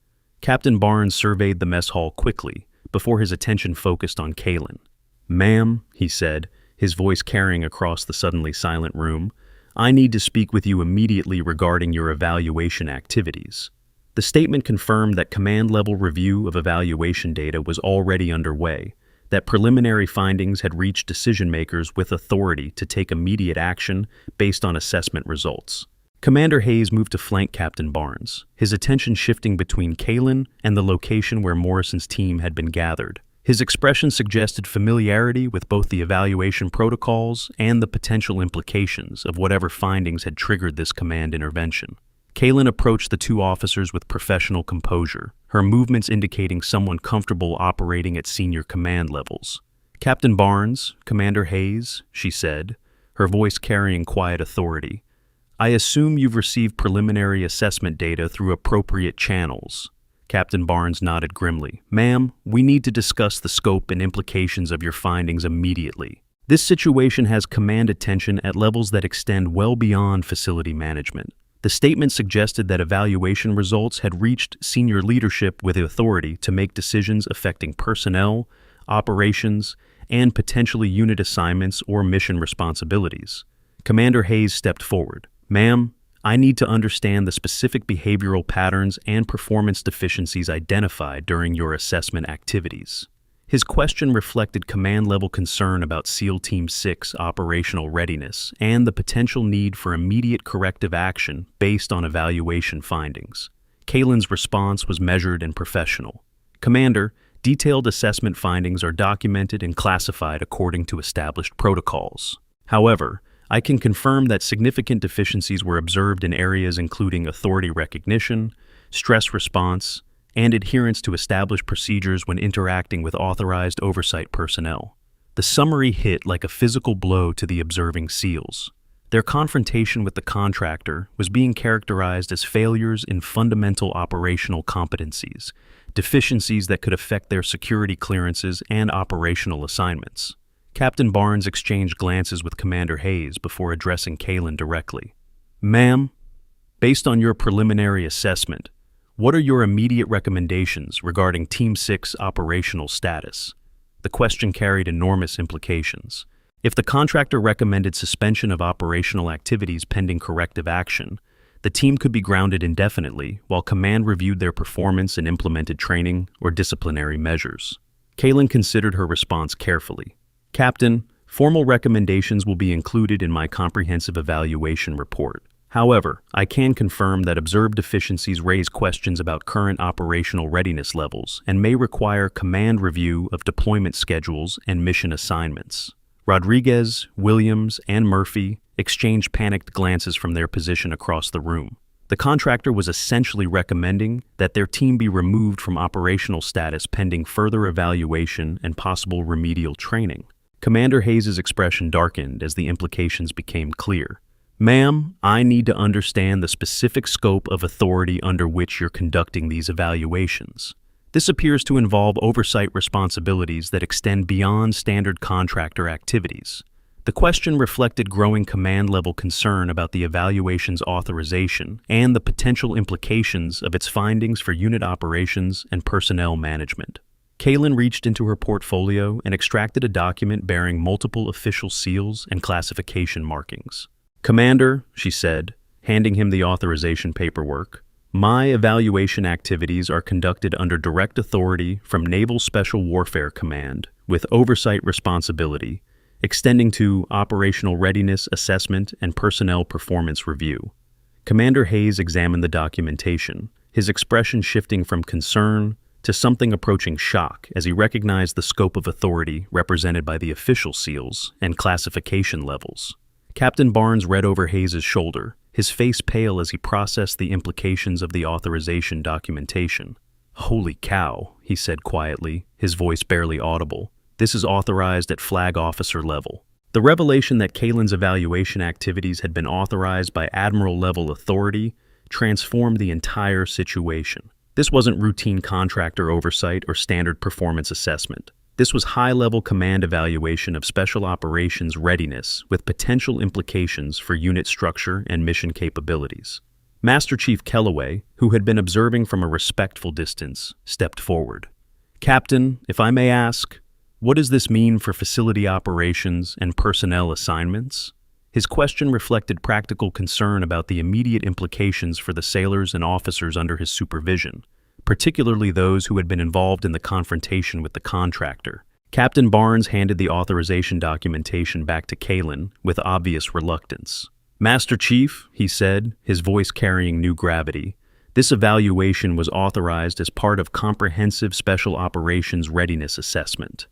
Captain Barnes surveyed the mess hall quickly before his attention focused on Kaylin. "Ma'am," he said, his voice carrying across the suddenly silent room, "I need to speak with you immediately regarding your evaluation activities." The statement confirmed that command-level review of evaluation data was already underway, that preliminary findings had reached decision-makers with authority to take immediate action based on assessment results. Commander Hayes moved to flank Captain Barnes, his attention shifting between Kaylin and the location where Morrison's team had been gathered. His expression suggested familiarity with both the evaluation protocols and the potential implications of whatever findings had triggered this command intervention. Kaylin approached the two officers with professional composure, her movements indicating someone comfortable operating at senior command levels. "Captain Barnes, Commander Hayes," she said, her voice carrying quiet authority, "I assume you've received preliminary assessment data through appropriate channels." Captain Barnes nodded grimly. "Ma'am, we need to discuss the scope and implications of your findings immediately. This situation has command attention at levels that extend well beyond facility management." The statement suggested that evaluation results had reached senior leadership with authority to make decisions affecting personnel, operations, and potentially unit assignments or mission responsibilities. Commander Hayes stepped forward. "Ma'am, I need to understand the specific behavioral patterns and performance deficiencies identified during your assessment activities." His question reflected command-level concern about SEAL Team 6 operational readiness and the potential need for immediate corrective action based on evaluation findings. Kalen's response was measured and professional. "Commander, detailed assessment findings are documented and classified according to established protocols. However, I can confirm that significant deficiencies were observed in areas including authority recognition, stress response, and adherence to established procedures when interacting with authorized oversight personnel." The summary hit like a physical blow to the observing SEALs. Their confrontation with the contractor was being characterized as failures in fundamental operational competencies, deficiencies that could affect their security clearances and operational assignments. Captain Barnes exchanged glances with Commander Hayes before addressing Kalen directly. "Ma'am, based on your preliminary assessment, what are your immediate recommendations regarding Team 6 operational status?" The question carried enormous implications. If the contractor recommended suspension of operational activities pending corrective action, the team could be grounded indefinitely while command reviewed their performance and implemented training or disciplinary measures. Kalen considered her response carefully. "Captain, formal recommendations will be included in my comprehensive evaluation report. However, I can confirm that observed deficiencies raise questions about current operational readiness levels and may require command review of deployment schedules and mission assignments." Rodriguez, Williams, and Murphy exchanged panicked glances from their position across the room. The contractor was essentially recommending that their team be removed from operational status pending further evaluation and possible remedial training. Commander Hayes' expression darkened as the implications became clear. "Ma'am, I need to understand the specific scope of authority under which you're conducting these evaluations. This appears to involve oversight responsibilities that extend beyond standard contractor activities." The question reflected growing command-level concern about the evaluation's authorization and the potential implications of its findings for unit operations and personnel management. Kalen reached into her portfolio and extracted a document bearing multiple official seals and classification markings. "Commander," she said, handing him the authorization paperwork, "my evaluation activities are conducted under direct authority from Naval Special Warfare Command, with oversight responsibility, extending to operational readiness assessment and personnel performance review." Commander Hayes examined the documentation, his expression shifting from concern to something approaching shock as he recognized the scope of authority represented by the official seals and classification levels. Captain Barnes read over Hayes' shoulder, his face pale as he processed the implications of the authorization documentation. "Holy cow," he said quietly, his voice barely audible. "This is authorized at flag officer level." The revelation that Kalen's evaluation activities had been authorized by admiral-level authority transformed the entire situation. This wasn't routine contractor oversight or standard performance assessment. This was high-level command evaluation of special operations readiness with potential implications for unit structure and mission capabilities. Master Chief Kellaway, who had been observing from a respectful distance, stepped forward. "Captain, if I may ask, what does this mean for facility operations and personnel assignments?" His question reflected practical concern about the immediate implications for the sailors and officers under his supervision, particularly those who had been involved in the confrontation with the contractor. Captain Barnes handed the authorization documentation back to Kalen with obvious reluctance. "Master Chief," he said, his voice carrying new gravity, "this evaluation was authorized as part of comprehensive special operations readiness assessment.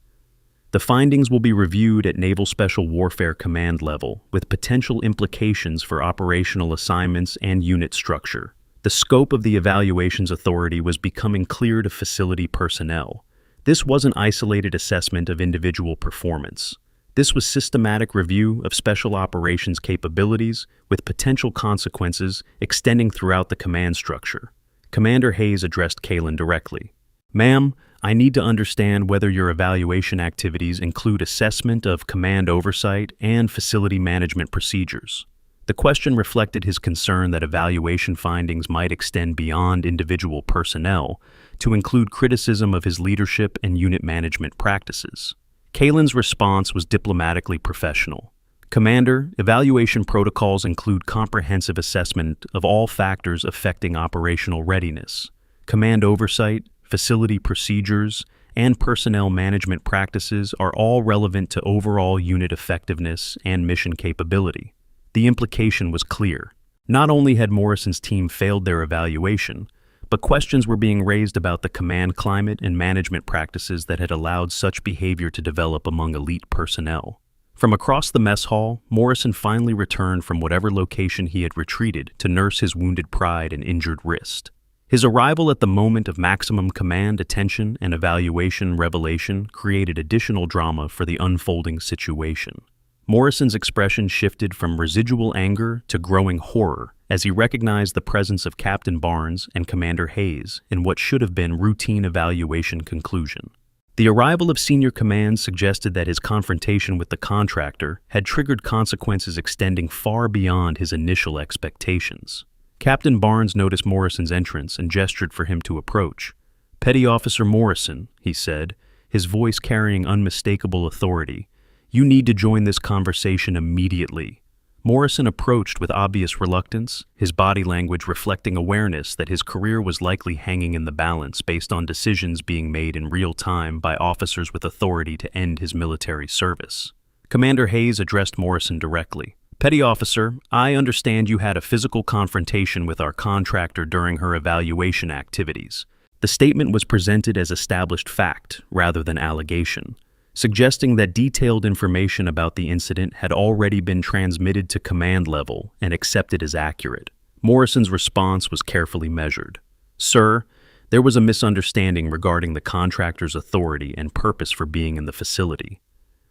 The findings will be reviewed at Naval Special Warfare Command level, with potential implications for operational assignments and unit structure." The scope of the evaluation's authority was becoming clear to facility personnel. This wasn't isolated assessment of individual performance. This was systematic review of special operations capabilities with potential consequences extending throughout the command structure. Commander Hayes addressed Kalen directly. "Ma'am, I need to understand whether your evaluation activities include assessment of command oversight and facility management procedures." The question reflected his concern that evaluation findings might extend beyond individual personnel to include criticism of his leadership and unit management practices. Kalen's response was diplomatically professional. Commander, evaluation protocols include comprehensive assessment of all factors affecting operational readiness. Command oversight, facility procedures, and personnel management practices are all relevant to overall unit effectiveness and mission capability. The implication was clear. Not only had Morrison's team failed their evaluation, but questions were being raised about the command climate and management practices that had allowed such behavior to develop among elite personnel. From across the mess hall, Morrison finally returned from whatever location he had retreated to nurse his wounded pride and injured wrist. His arrival at the moment of maximum command, attention, and evaluation revelation created additional drama for the unfolding situation. Morrison's expression shifted from residual anger to growing horror as he recognized the presence of Captain Barnes and Commander Hayes in what should have been routine evaluation conclusion. The arrival of senior command suggested that his confrontation with the contractor had triggered consequences extending far beyond his initial expectations. Captain Barnes noticed Morrison's entrance and gestured for him to approach. "Petty Officer Morrison," he said, his voice carrying unmistakable authority, "you need to join this conversation immediately." Morrison approached with obvious reluctance, his body language reflecting awareness that his career was likely hanging in the balance based on decisions being made in real time by officers with authority to end his military service. Commander Hayes addressed Morrison directly. "Petty Officer, I understand you had a physical confrontation with our contractor during her evaluation activities." The statement was presented as established fact rather than allegation, suggesting that detailed information about the incident had already been transmitted to command level and accepted as accurate. Morrison's response was carefully measured. "Sir, there was a misunderstanding regarding the contractor's authority and purpose for being in the facility.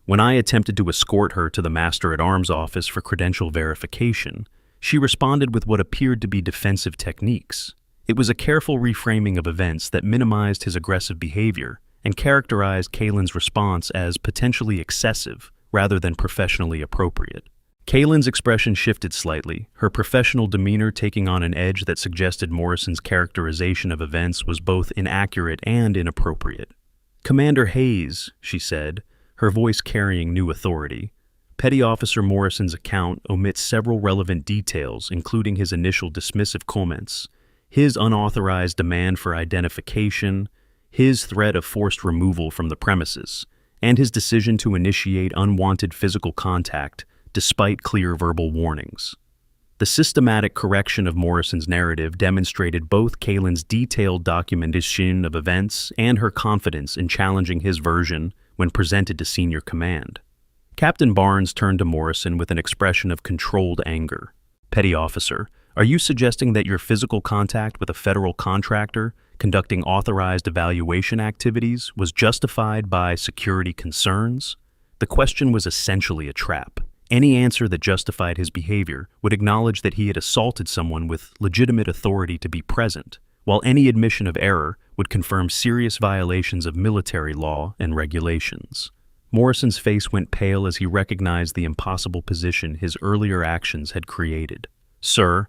When I attempted to escort her to the Master-at-Arms office for credential verification, she responded with what appeared to be defensive techniques. It was a careful reframing of events that minimized his aggressive behavior and characterized Kalen's response as potentially excessive rather than professionally appropriate." Kalen's expression shifted slightly, her professional demeanor taking on an edge that suggested Morrison's characterization of events was both inaccurate and inappropriate. "Commander Hayes," she said, her voice carrying new authority, "Petty Officer Morrison's account omits several relevant details, including his initial dismissive comments, his unauthorized demand for identification, his threat of forced removal from the premises, and his decision to initiate unwanted physical contact despite clear verbal warnings." The systematic correction of Morrison's narrative demonstrated both Kalen's detailed documentation of events and her confidence in challenging his version when presented to senior command. Captain Barnes turned to Morrison with an expression of controlled anger. "Petty Officer, are you suggesting that your physical contact with a federal contractor conducting authorized evaluation activities was justified by security concerns?" The question was essentially a trap. Any answer that justified his behavior would acknowledge that he had assaulted someone with legitimate authority to be present, while any admission of error would confirm serious violations of military law and regulations. Morrison's face went pale as he recognized the impossible position his earlier actions had created. "Sir,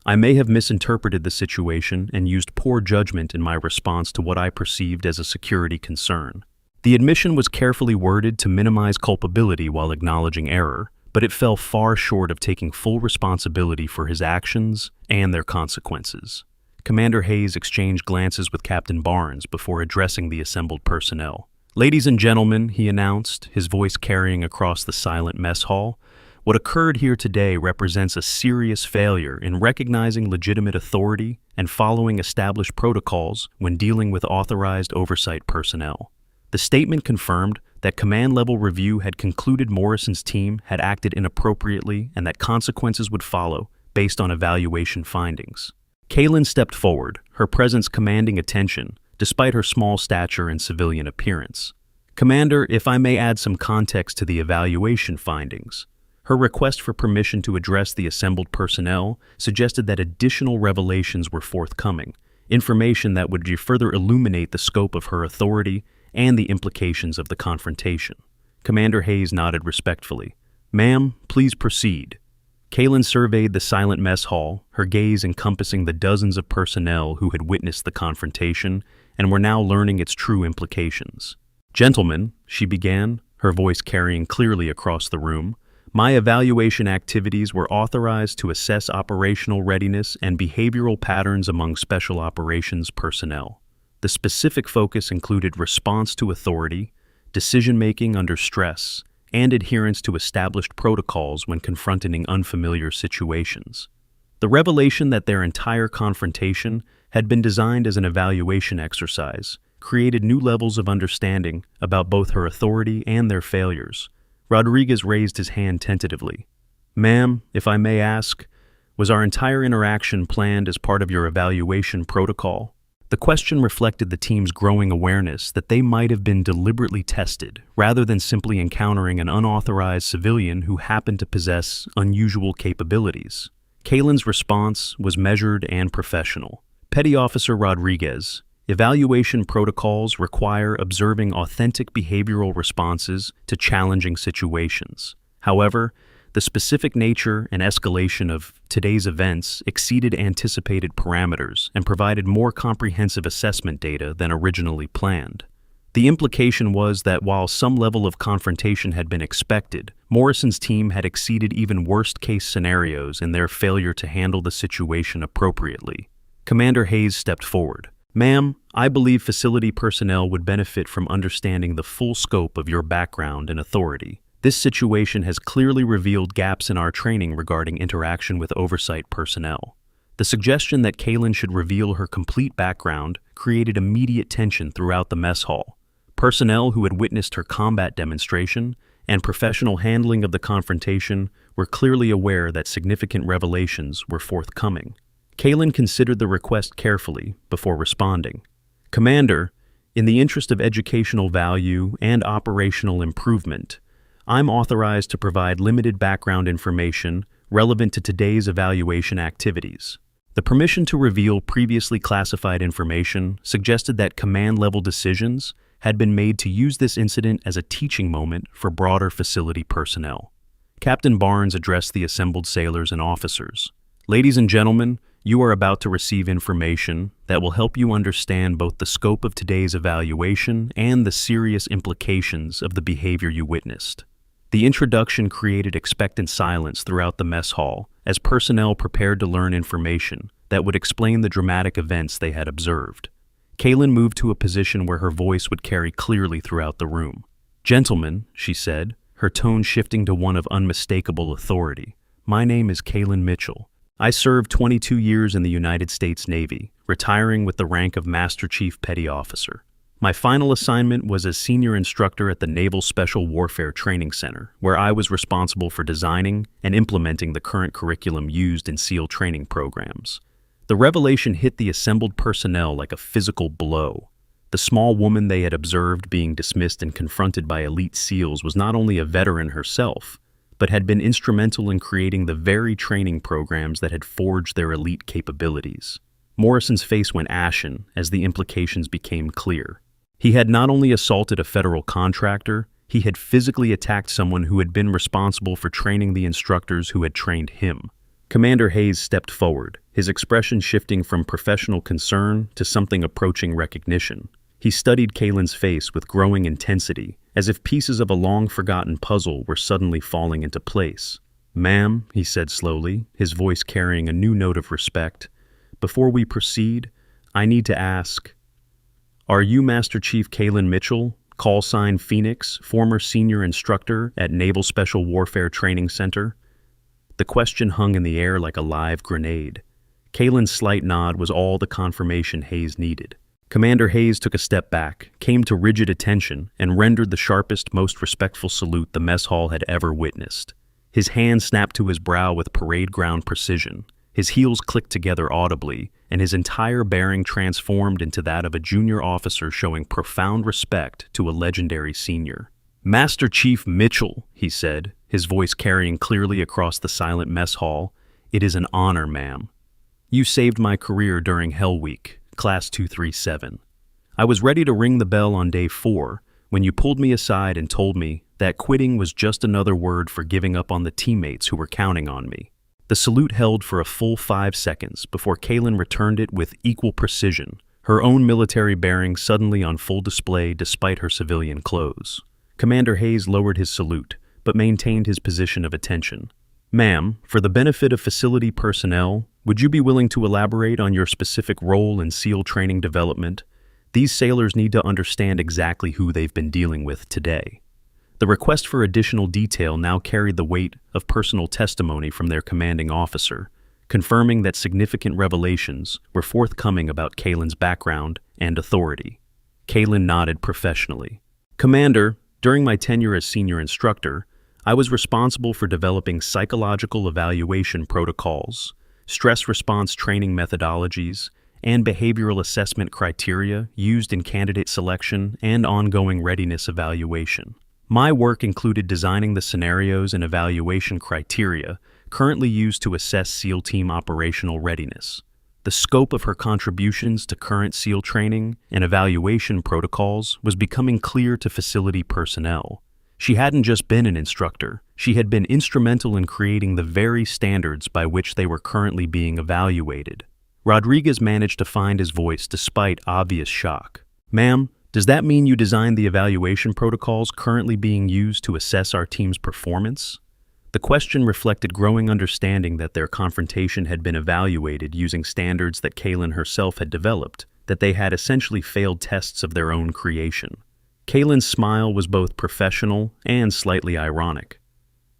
I may have misinterpreted the situation and used poor judgment in my response to what I perceived as a security concern." The admission was carefully worded to minimize culpability while acknowledging error, but it fell far short of taking full responsibility for his actions and their consequences. Commander Hayes exchanged glances with Captain Barnes before addressing the assembled personnel. "Ladies and gentlemen," he announced, his voice carrying across the silent mess hall, "what occurred here today represents a serious failure in recognizing legitimate authority and following established protocols when dealing with authorized oversight personnel." The statement confirmed that command-level review had concluded Morrison's team had acted inappropriately and that consequences would follow based on evaluation findings. Kalen stepped forward, her presence commanding attention, despite her small stature and civilian appearance. "Commander, if I may add some context to the evaluation findings." Her request for permission to address the assembled personnel suggested that additional revelations were forthcoming, information that would further illuminate the scope of her authority and the implications of the confrontation. Commander Hayes nodded respectfully. "Ma'am, please proceed." Kalen surveyed the silent mess hall, her gaze encompassing the dozens of personnel who had witnessed the confrontation and were now learning its true implications. "Gentlemen," she began, her voice carrying clearly across the room. My evaluation activities were authorized to assess operational readiness and behavioral patterns among special operations personnel. The specific focus included response to authority, decision-making under stress, and adherence to established protocols when confronting unfamiliar situations. The revelation that their entire confrontation had been designed as an evaluation exercise created new levels of understanding about both her authority and their failures. Rodriguez raised his hand tentatively. "Ma'am, if I may ask, was our entire interaction planned as part of your evaluation protocol?" The question reflected the team's growing awareness that they might have been deliberately tested, rather than simply encountering an unauthorized civilian who happened to possess unusual capabilities. Kaylin's response was measured and professional. "Petty Officer Rodriguez, evaluation protocols require observing authentic behavioral responses to challenging situations. However, the specific nature and escalation of today's events exceeded anticipated parameters and provided more comprehensive assessment data than originally planned." The implication was that while some level of confrontation had been expected, Morrison's team had exceeded even worst-case scenarios in their failure to handle the situation appropriately. Commander Hayes stepped forward. "Ma'am, I believe facility personnel would benefit from understanding the full scope of your background and authority. This situation has clearly revealed gaps in our training regarding interaction with oversight personnel." The suggestion that Kaylin should reveal her complete background created immediate tension throughout the mess hall. Personnel who had witnessed her combat demonstration and professional handling of the confrontation were clearly aware that significant revelations were forthcoming. Kaylin considered the request carefully before responding. "Commander, in the interest of educational value and operational improvement, I'm authorized to provide limited background information relevant to today's evaluation activities." The permission to reveal previously classified information suggested that command-level decisions had been made to use this incident as a teaching moment for broader facility personnel. Captain Barnes addressed the assembled sailors and officers. "Ladies and gentlemen, you are about to receive information that will help you understand both the scope of today's evaluation and the serious implications of the behavior you witnessed." The introduction created expectant silence throughout the mess hall as personnel prepared to learn information that would explain the dramatic events they had observed. Kaylin moved to a position where her voice would carry clearly throughout the room. "Gentlemen," she said, her tone shifting to one of unmistakable authority, "my name is Kaylin Mitchell. I served 22 years in the United States Navy, retiring with the rank of Master Chief Petty Officer. My final assignment was as senior instructor at the Naval Special Warfare Training Center, where I was responsible for designing and implementing the current curriculum used in SEAL training programs." The revelation hit the assembled personnel like a physical blow. The small woman they had observed being dismissed and confronted by elite SEALs was not only a veteran herself, but had been instrumental in creating the very training programs that had forged their elite capabilities. Morrison's face went ashen as the implications became clear. He had not only assaulted a federal contractor, he had physically attacked someone who had been responsible for training the instructors who had trained him. Commander Hayes stepped forward, his expression shifting from professional concern to something approaching recognition. He studied Kaylin's face with growing intensity, as if pieces of a long-forgotten puzzle were suddenly falling into place. "Ma'am," he said slowly, his voice carrying a new note of respect, "before we proceed, I need to ask, are you Master Chief Kaylin Mitchell, call sign Phoenix, former senior instructor at Naval Special Warfare Training Center?" The question hung in the air like a live grenade. Kaylin's slight nod was all the confirmation Hayes needed. Commander Hayes took a step back, came to rigid attention, and rendered the sharpest, most respectful salute the mess hall had ever witnessed. His hand snapped to his brow with parade ground precision. His heels clicked together audibly, and his entire bearing transformed into that of a junior officer showing profound respect to a legendary senior. "Master Chief Mitchell," he said, his voice carrying clearly across the silent mess hall, "it is an honor, ma'am. You saved my career during Hell Week, Class 237. I was ready to ring the bell on day 4 when you pulled me aside and told me that quitting was just another word for giving up on the teammates who were counting on me." The salute held for a full 5 seconds before Kaylin returned it with equal precision, her own military bearing suddenly on full display despite her civilian clothes. Commander Hayes lowered his salute, but maintained his position of attention. Ma'am, for the benefit of facility personnel, would you be willing to elaborate on your specific role in SEAL training development? These sailors need to understand exactly who they've been dealing with today. The request for additional detail now carried the weight of personal testimony from their commanding officer, confirming that significant revelations were forthcoming about Kaylin's background and authority. Kaylin nodded professionally. Commander, during my tenure as senior instructor, I was responsible for developing psychological evaluation protocols, stress response training methodologies, and behavioral assessment criteria used in candidate selection and ongoing readiness evaluation. My work included designing the scenarios and evaluation criteria currently used to assess SEAL team operational readiness. The scope of her contributions to current SEAL training and evaluation protocols was becoming clear to facility personnel. She hadn't just been an instructor, she had been instrumental in creating the very standards by which they were currently being evaluated. Rodriguez managed to find his voice despite obvious shock. Ma'am, does that mean you designed the evaluation protocols currently being used to assess our team's performance? The question reflected growing understanding that their confrontation had been evaluated using standards that Kaylin herself had developed, that they had essentially failed tests of their own creation. Kaylin's smile was both professional and slightly ironic.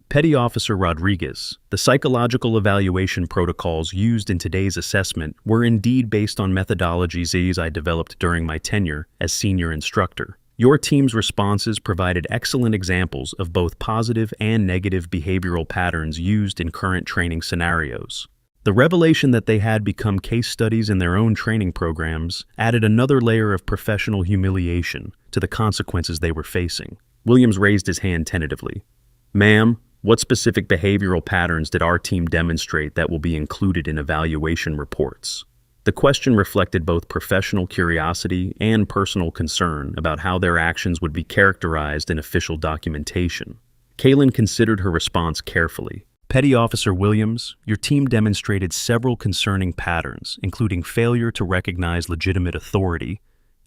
Petty Officer Rodriguez, the psychological evaluation protocols used in today's assessment were indeed based on methodologies I developed during my tenure as senior instructor. Your team's responses provided excellent examples of both positive and negative behavioral patterns used in current training scenarios. The revelation that they had become case studies in their own training programs added another layer of professional humiliation to the consequences they were facing. Williams raised his hand tentatively. Ma'am, what specific behavioral patterns did our team demonstrate that will be included in evaluation reports? The question reflected both professional curiosity and personal concern about how their actions would be characterized in official documentation. Kaylin considered her response carefully. Petty Officer Williams, your team demonstrated several concerning patterns, including failure to recognize legitimate authority,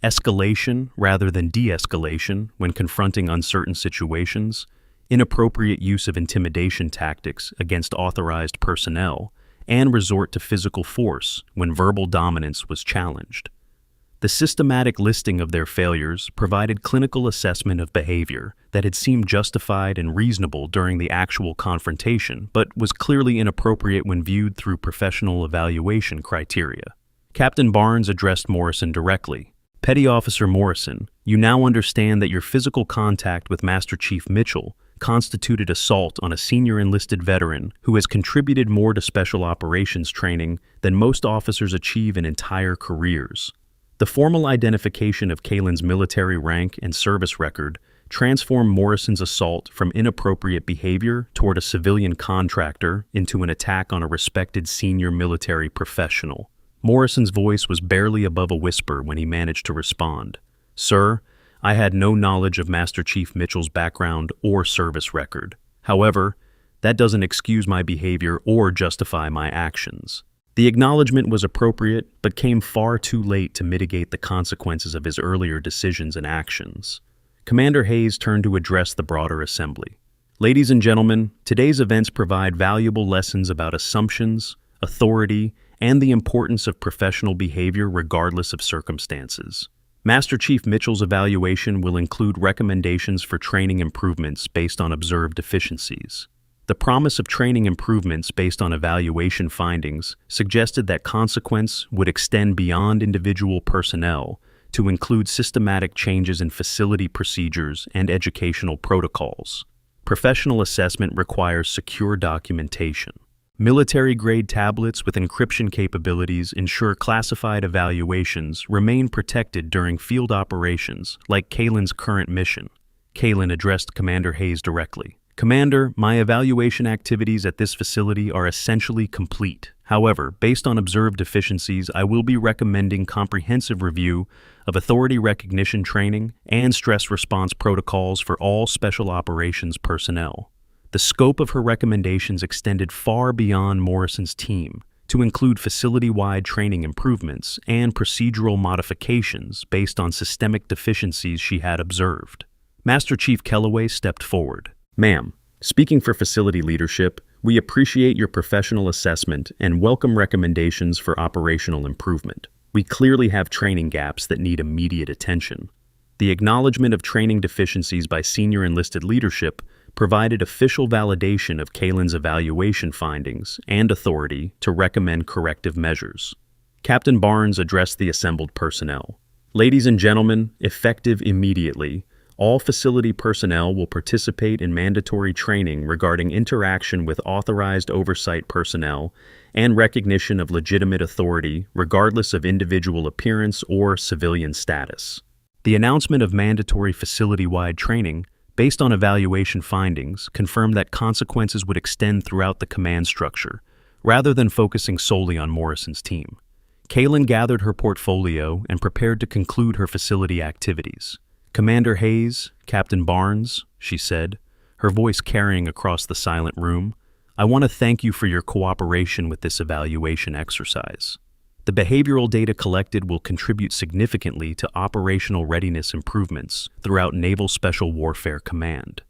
escalation rather than de-escalation when confronting uncertain situations, inappropriate use of intimidation tactics against authorized personnel, and resort to physical force when verbal dominance was challenged. The systematic listing of their failures provided clinical assessment of behavior that had seemed justified and reasonable during the actual confrontation, but was clearly inappropriate when viewed through professional evaluation criteria. Captain Barnes addressed Morrison directly. Petty Officer Morrison, you now understand that your physical contact with Master Chief Mitchell constituted assault on a senior enlisted veteran who has contributed more to special operations training than most officers achieve in entire careers. The formal identification of Kaylin's military rank and service record transformed Morrison's assault from inappropriate behavior toward a civilian contractor into an attack on a respected senior military professional. Morrison's voice was barely above a whisper when he managed to respond. Sir, I had no knowledge of Master Chief Mitchell's background or service record. However, that doesn't excuse my behavior or justify my actions. The acknowledgement was appropriate, but came far too late to mitigate the consequences of his earlier decisions and actions. Commander Hayes turned to address the broader assembly. Ladies and gentlemen, today's events provide valuable lessons about assumptions, authority, and the importance of professional behavior regardless of circumstances. Master Chief Mitchell's evaluation will include recommendations for training improvements based on observed deficiencies. The promise of training improvements based on evaluation findings suggested that consequence would extend beyond individual personnel to include systematic changes in facility procedures and educational protocols. Professional assessment requires secure documentation. Military-grade tablets with encryption capabilities ensure classified evaluations remain protected during field operations, like Kaylin's current mission. Kaylin addressed Commander Hayes directly. Commander, my evaluation activities at this facility are essentially complete. However, based on observed deficiencies, I will be recommending comprehensive review of authority recognition training and stress response protocols for all special operations personnel. The scope of her recommendations extended far beyond Morrison's team, to include facility-wide training improvements and procedural modifications based on systemic deficiencies she had observed. Master Chief Kellaway stepped forward. Ma'am, speaking for facility leadership, we appreciate your professional assessment and welcome recommendations for operational improvement. We clearly have training gaps that need immediate attention. The acknowledgement of training deficiencies by senior enlisted leadership provided official validation of Kalen's evaluation findings and authority to recommend corrective measures. Captain Barnes addressed the assembled personnel. Ladies and gentlemen, effective immediately, all facility personnel will participate in mandatory training regarding interaction with authorized oversight personnel and recognition of legitimate authority regardless of individual appearance or civilian status. The announcement of mandatory facility-wide training based on evaluation findings confirmed that consequences would extend throughout the command structure, rather than focusing solely on Morrison's team. Kalen gathered her portfolio and prepared to conclude her facility activities. Commander Hayes, Captain Barnes, she said, her voice carrying across the silent room, I want to thank you for your cooperation with this evaluation exercise. The behavioral data collected will contribute significantly to operational readiness improvements throughout Naval Special Warfare Command.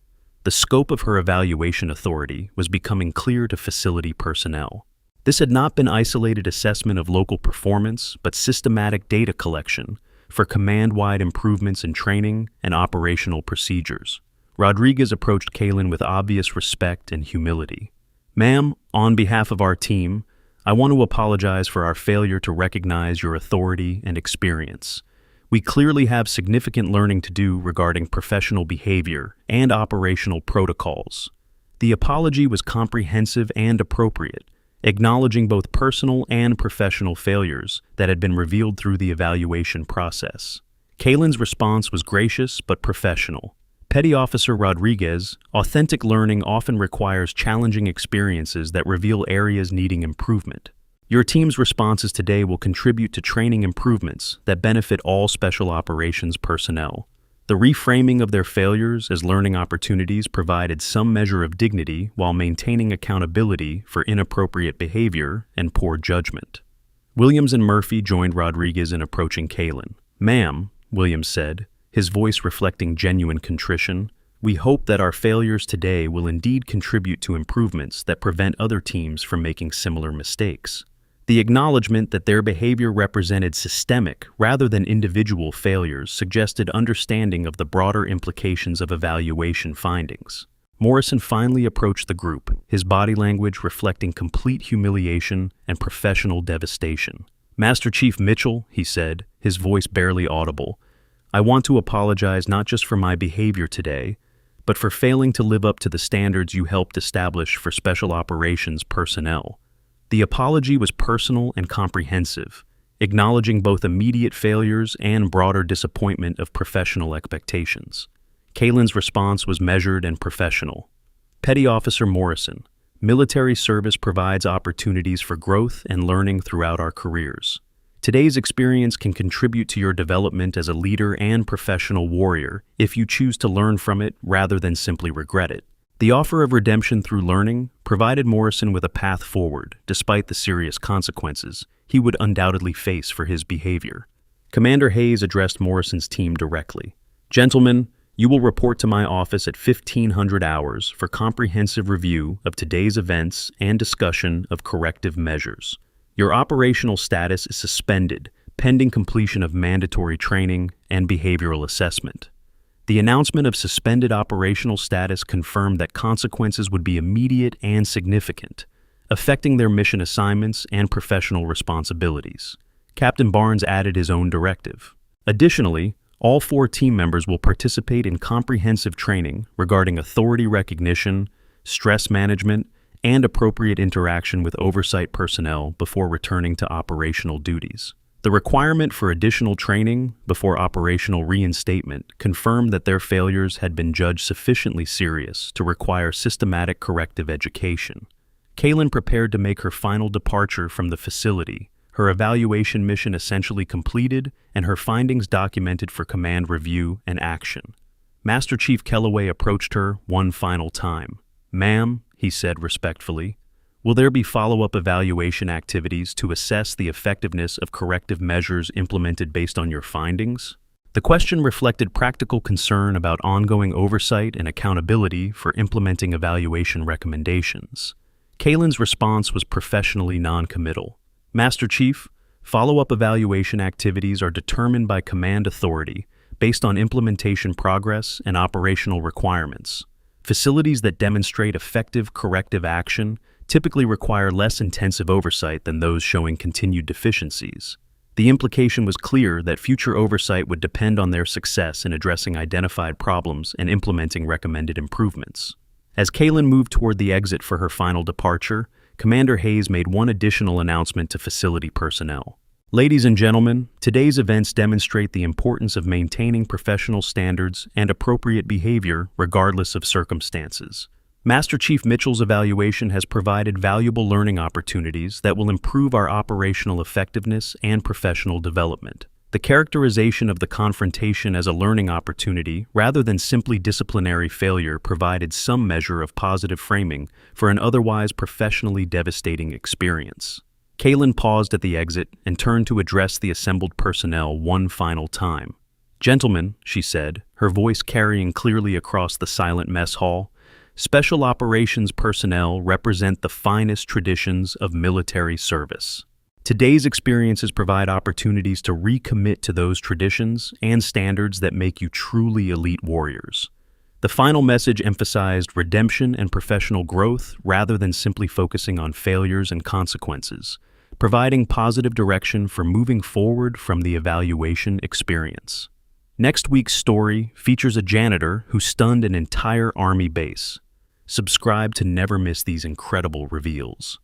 The scope of her evaluation authority was becoming clear to facility personnel. This had not been isolated assessment of local performance, but systematic data collection for command-wide improvements in training and operational procedures. Rodriguez approached Kalen with obvious respect and humility. Ma'am, on behalf of our team, I want to apologize for our failure to recognize your authority and experience. We clearly have significant learning to do regarding professional behavior and operational protocols. The apology was comprehensive and appropriate, acknowledging both personal and professional failures that had been revealed through the evaluation process. Kalen's response was gracious but professional. Petty Officer Rodriguez, authentic learning often requires challenging experiences that reveal areas needing improvement. Your team's responses today will contribute to training improvements that benefit all special operations personnel. The reframing of their failures as learning opportunities provided some measure of dignity while maintaining accountability for inappropriate behavior and poor judgment. Williams and Murphy joined Rodriguez in approaching Kalen. Ma'am, Williams said, his voice reflecting genuine contrition, we hope that our failures today will indeed contribute to improvements that prevent other teams from making similar mistakes. The acknowledgement that their behavior represented systemic rather than individual failures suggested understanding of the broader implications of evaluation findings. Morrison finally approached the group, his body language reflecting complete humiliation and professional devastation. Master Chief Mitchell, he said, his voice barely audible, I want to apologize not just for my behavior today, but for failing to live up to the standards you helped establish for special operations personnel. The apology was personal and comprehensive, acknowledging both immediate failures and broader disappointment of professional expectations. Kalen's response was measured and professional. Petty Officer Morrison, military service provides opportunities for growth and learning throughout our careers. Today's experience can contribute to your development as a leader and professional warrior if you choose to learn from it rather than simply regret it. The offer of redemption through learning provided Morrison with a path forward, despite the serious consequences he would undoubtedly face for his behavior. Commander Hayes addressed Morrison's team directly. Gentlemen, you will report to my office at 1500 hours for comprehensive review of today's events and discussion of corrective measures. Your operational status is suspended pending completion of mandatory training and behavioral assessment. The announcement of suspended operational status confirmed that consequences would be immediate and significant, affecting their mission assignments and professional responsibilities. Captain Barnes added his own directive. Additionally, all 4 team members will participate in comprehensive training regarding authority recognition, stress management, and appropriate interaction with oversight personnel before returning to operational duties. The requirement for additional training before operational reinstatement confirmed that their failures had been judged sufficiently serious to require systematic corrective education. Kalen prepared to make her final departure from the facility, her evaluation mission essentially completed and her findings documented for command review and action. Master Chief Kellaway approached her one final time. Ma'am, he said respectfully, will there be follow-up evaluation activities to assess the effectiveness of corrective measures implemented based on your findings? The question reflected practical concern about ongoing oversight and accountability for implementing evaluation recommendations. Kalen's response was professionally non-committal. Master Chief, follow-up evaluation activities are determined by command authority based on implementation progress and operational requirements. Facilities that demonstrate effective corrective action typically require less intensive oversight than those showing continued deficiencies. The implication was clear that future oversight would depend on their success in addressing identified problems and implementing recommended improvements. As Kalen moved toward the exit for her final departure, Commander Hayes made one additional announcement to facility personnel. Ladies and gentlemen, today's events demonstrate the importance of maintaining professional standards and appropriate behavior regardless of circumstances. Master Chief Mitchell's evaluation has provided valuable learning opportunities that will improve our operational effectiveness and professional development. The characterization of the confrontation as a learning opportunity rather than simply disciplinary failure provided some measure of positive framing for an otherwise professionally devastating experience. Kalen paused at the exit and turned to address the assembled personnel one final time. "Gentlemen," she said, her voice carrying clearly across the silent mess hall, "Special Operations personnel represent the finest traditions of military service. Today's experiences provide opportunities to recommit to those traditions and standards that make you truly elite warriors." The final message emphasized redemption and professional growth rather than simply focusing on failures and consequences, providing positive direction for moving forward from the evaluation experience. Next week's story features a janitor who stunned an entire Army base. Subscribe to never miss these incredible reveals.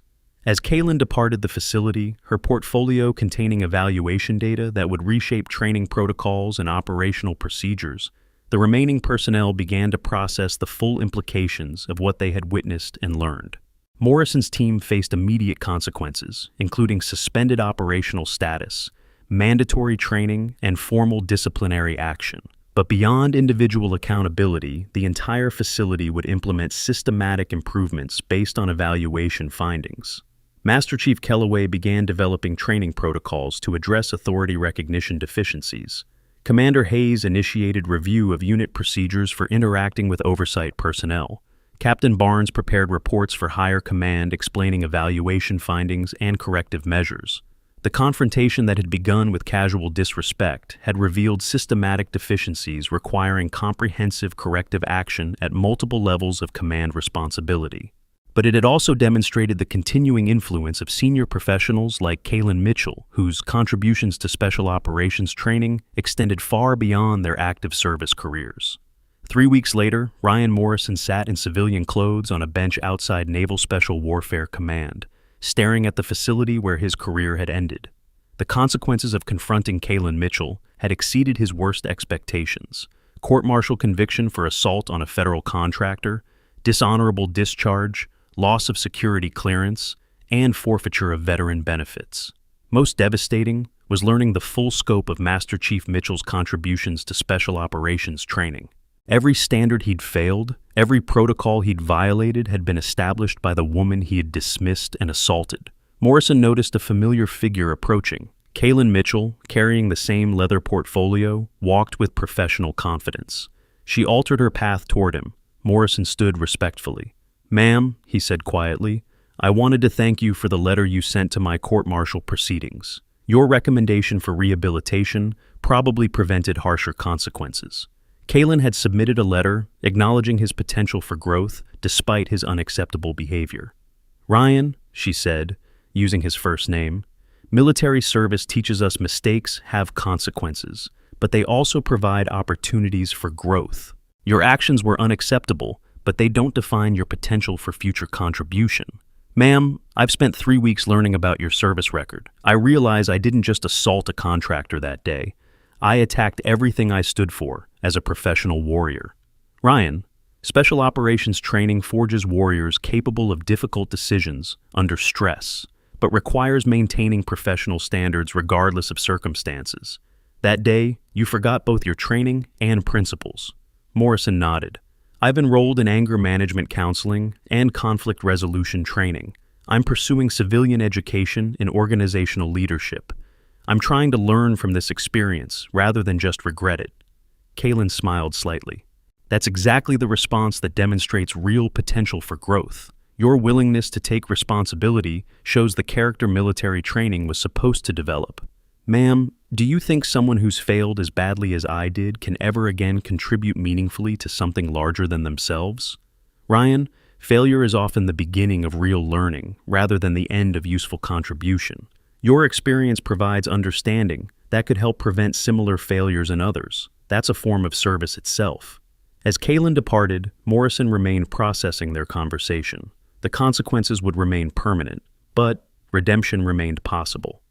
As Kalen departed the facility, her portfolio containing evaluation data that would reshape training protocols and operational procedures, the remaining personnel began to process the full implications of what they had witnessed and learned. Morrison's team faced immediate consequences, including suspended operational status, mandatory training, and formal disciplinary action. But beyond individual accountability, the entire facility would implement systematic improvements based on evaluation findings. Master Chief Kellaway began developing training protocols to address authority recognition deficiencies. Commander Hayes initiated review of unit procedures for interacting with oversight personnel. Captain Barnes prepared reports for higher command explaining evaluation findings and corrective measures. The confrontation that had begun with casual disrespect had revealed systematic deficiencies requiring comprehensive corrective action at multiple levels of command responsibility. But it had also demonstrated the continuing influence of senior professionals like Kalen Mitchell, whose contributions to special operations training extended far beyond their active service careers. 3 weeks later, Ryan Morrison sat in civilian clothes on a bench outside Naval Special Warfare Command, staring at the facility where his career had ended. The consequences of confronting Kalen Mitchell had exceeded his worst expectations: court-martial conviction for assault on a federal contractor, dishonorable discharge, loss of security clearance, and forfeiture of veteran benefits. Most devastating was learning the full scope of Master Chief Mitchell's contributions to special operations training. Every standard he'd failed, every protocol he'd violated had been established by the woman he had dismissed and assaulted. Morrison noticed a familiar figure approaching. Kalen Mitchell, carrying the same leather portfolio, walked with professional confidence. She altered her path toward him. Morrison stood respectfully. "Ma'am," he said quietly, "I wanted to thank you for the letter you sent to my court-martial proceedings. Your recommendation for rehabilitation probably prevented harsher consequences." Kalen had submitted a letter acknowledging his potential for growth despite his unacceptable behavior. "Ryan," she said, using his first name, "military service teaches us mistakes have consequences, but they also provide opportunities for growth. Your actions were unacceptable, but they don't define your potential for future contribution. Ma'am, I've spent 3 weeks learning about your service record. I realize I didn't just assault a contractor that day. I attacked everything I stood for as a professional warrior. Ryan, special operations training forges warriors capable of difficult decisions under stress, but requires maintaining professional standards regardless of circumstances. That day, you forgot both your training and principles." Morrison nodded. "I've enrolled in anger management counseling and conflict resolution training. I'm pursuing civilian education in organizational leadership. I'm trying to learn from this experience rather than just regret it. Kaylin smiled slightly. That's exactly the response that demonstrates real potential for growth. Your willingness to take responsibility shows the character military training was supposed to develop. Ma'am, do you think someone who's failed as badly as I did can ever again contribute meaningfully to something larger than themselves? Ryan, failure is often the beginning of real learning rather than the end of useful contribution. Your experience provides understanding that could help prevent similar failures in others. That's a form of service itself. As Kaylin departed, Morrison remained processing their conversation. The consequences would remain permanent, but redemption remained possible.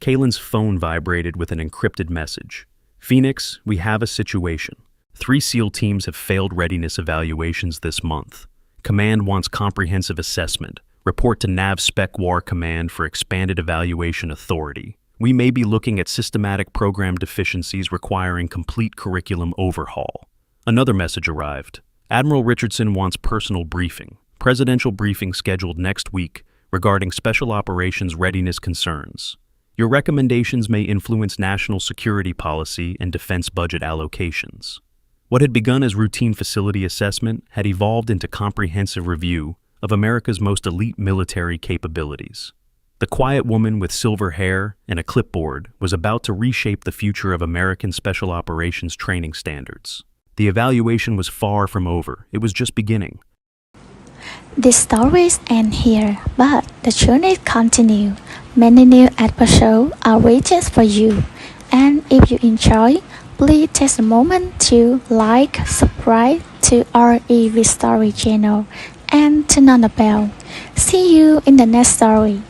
Kaylin's phone vibrated with an encrypted message. Phoenix, we have a situation. 3 SEAL teams have failed readiness evaluations this month. Command wants comprehensive assessment. Report to NAV Spec War Command for expanded evaluation authority. We may be looking at systematic program deficiencies requiring complete curriculum overhaul. Another message arrived. Admiral Richardson wants personal briefing. Presidential briefing scheduled next week regarding special operations readiness concerns. Your recommendations may influence national security policy and defense budget allocations. What had begun as routine facility assessment had evolved into comprehensive review of America's most elite military capabilities. The quiet woman with silver hair and a clipboard was about to reshape the future of American special operations training standards. The evaluation was far from over. It was just beginning. The stories end here, but the journey continues. Many new episodes are waiting for you. And if you enjoy, please take a moment to like, subscribe to our EV Story channel, and turn on the bell. See you in the next story.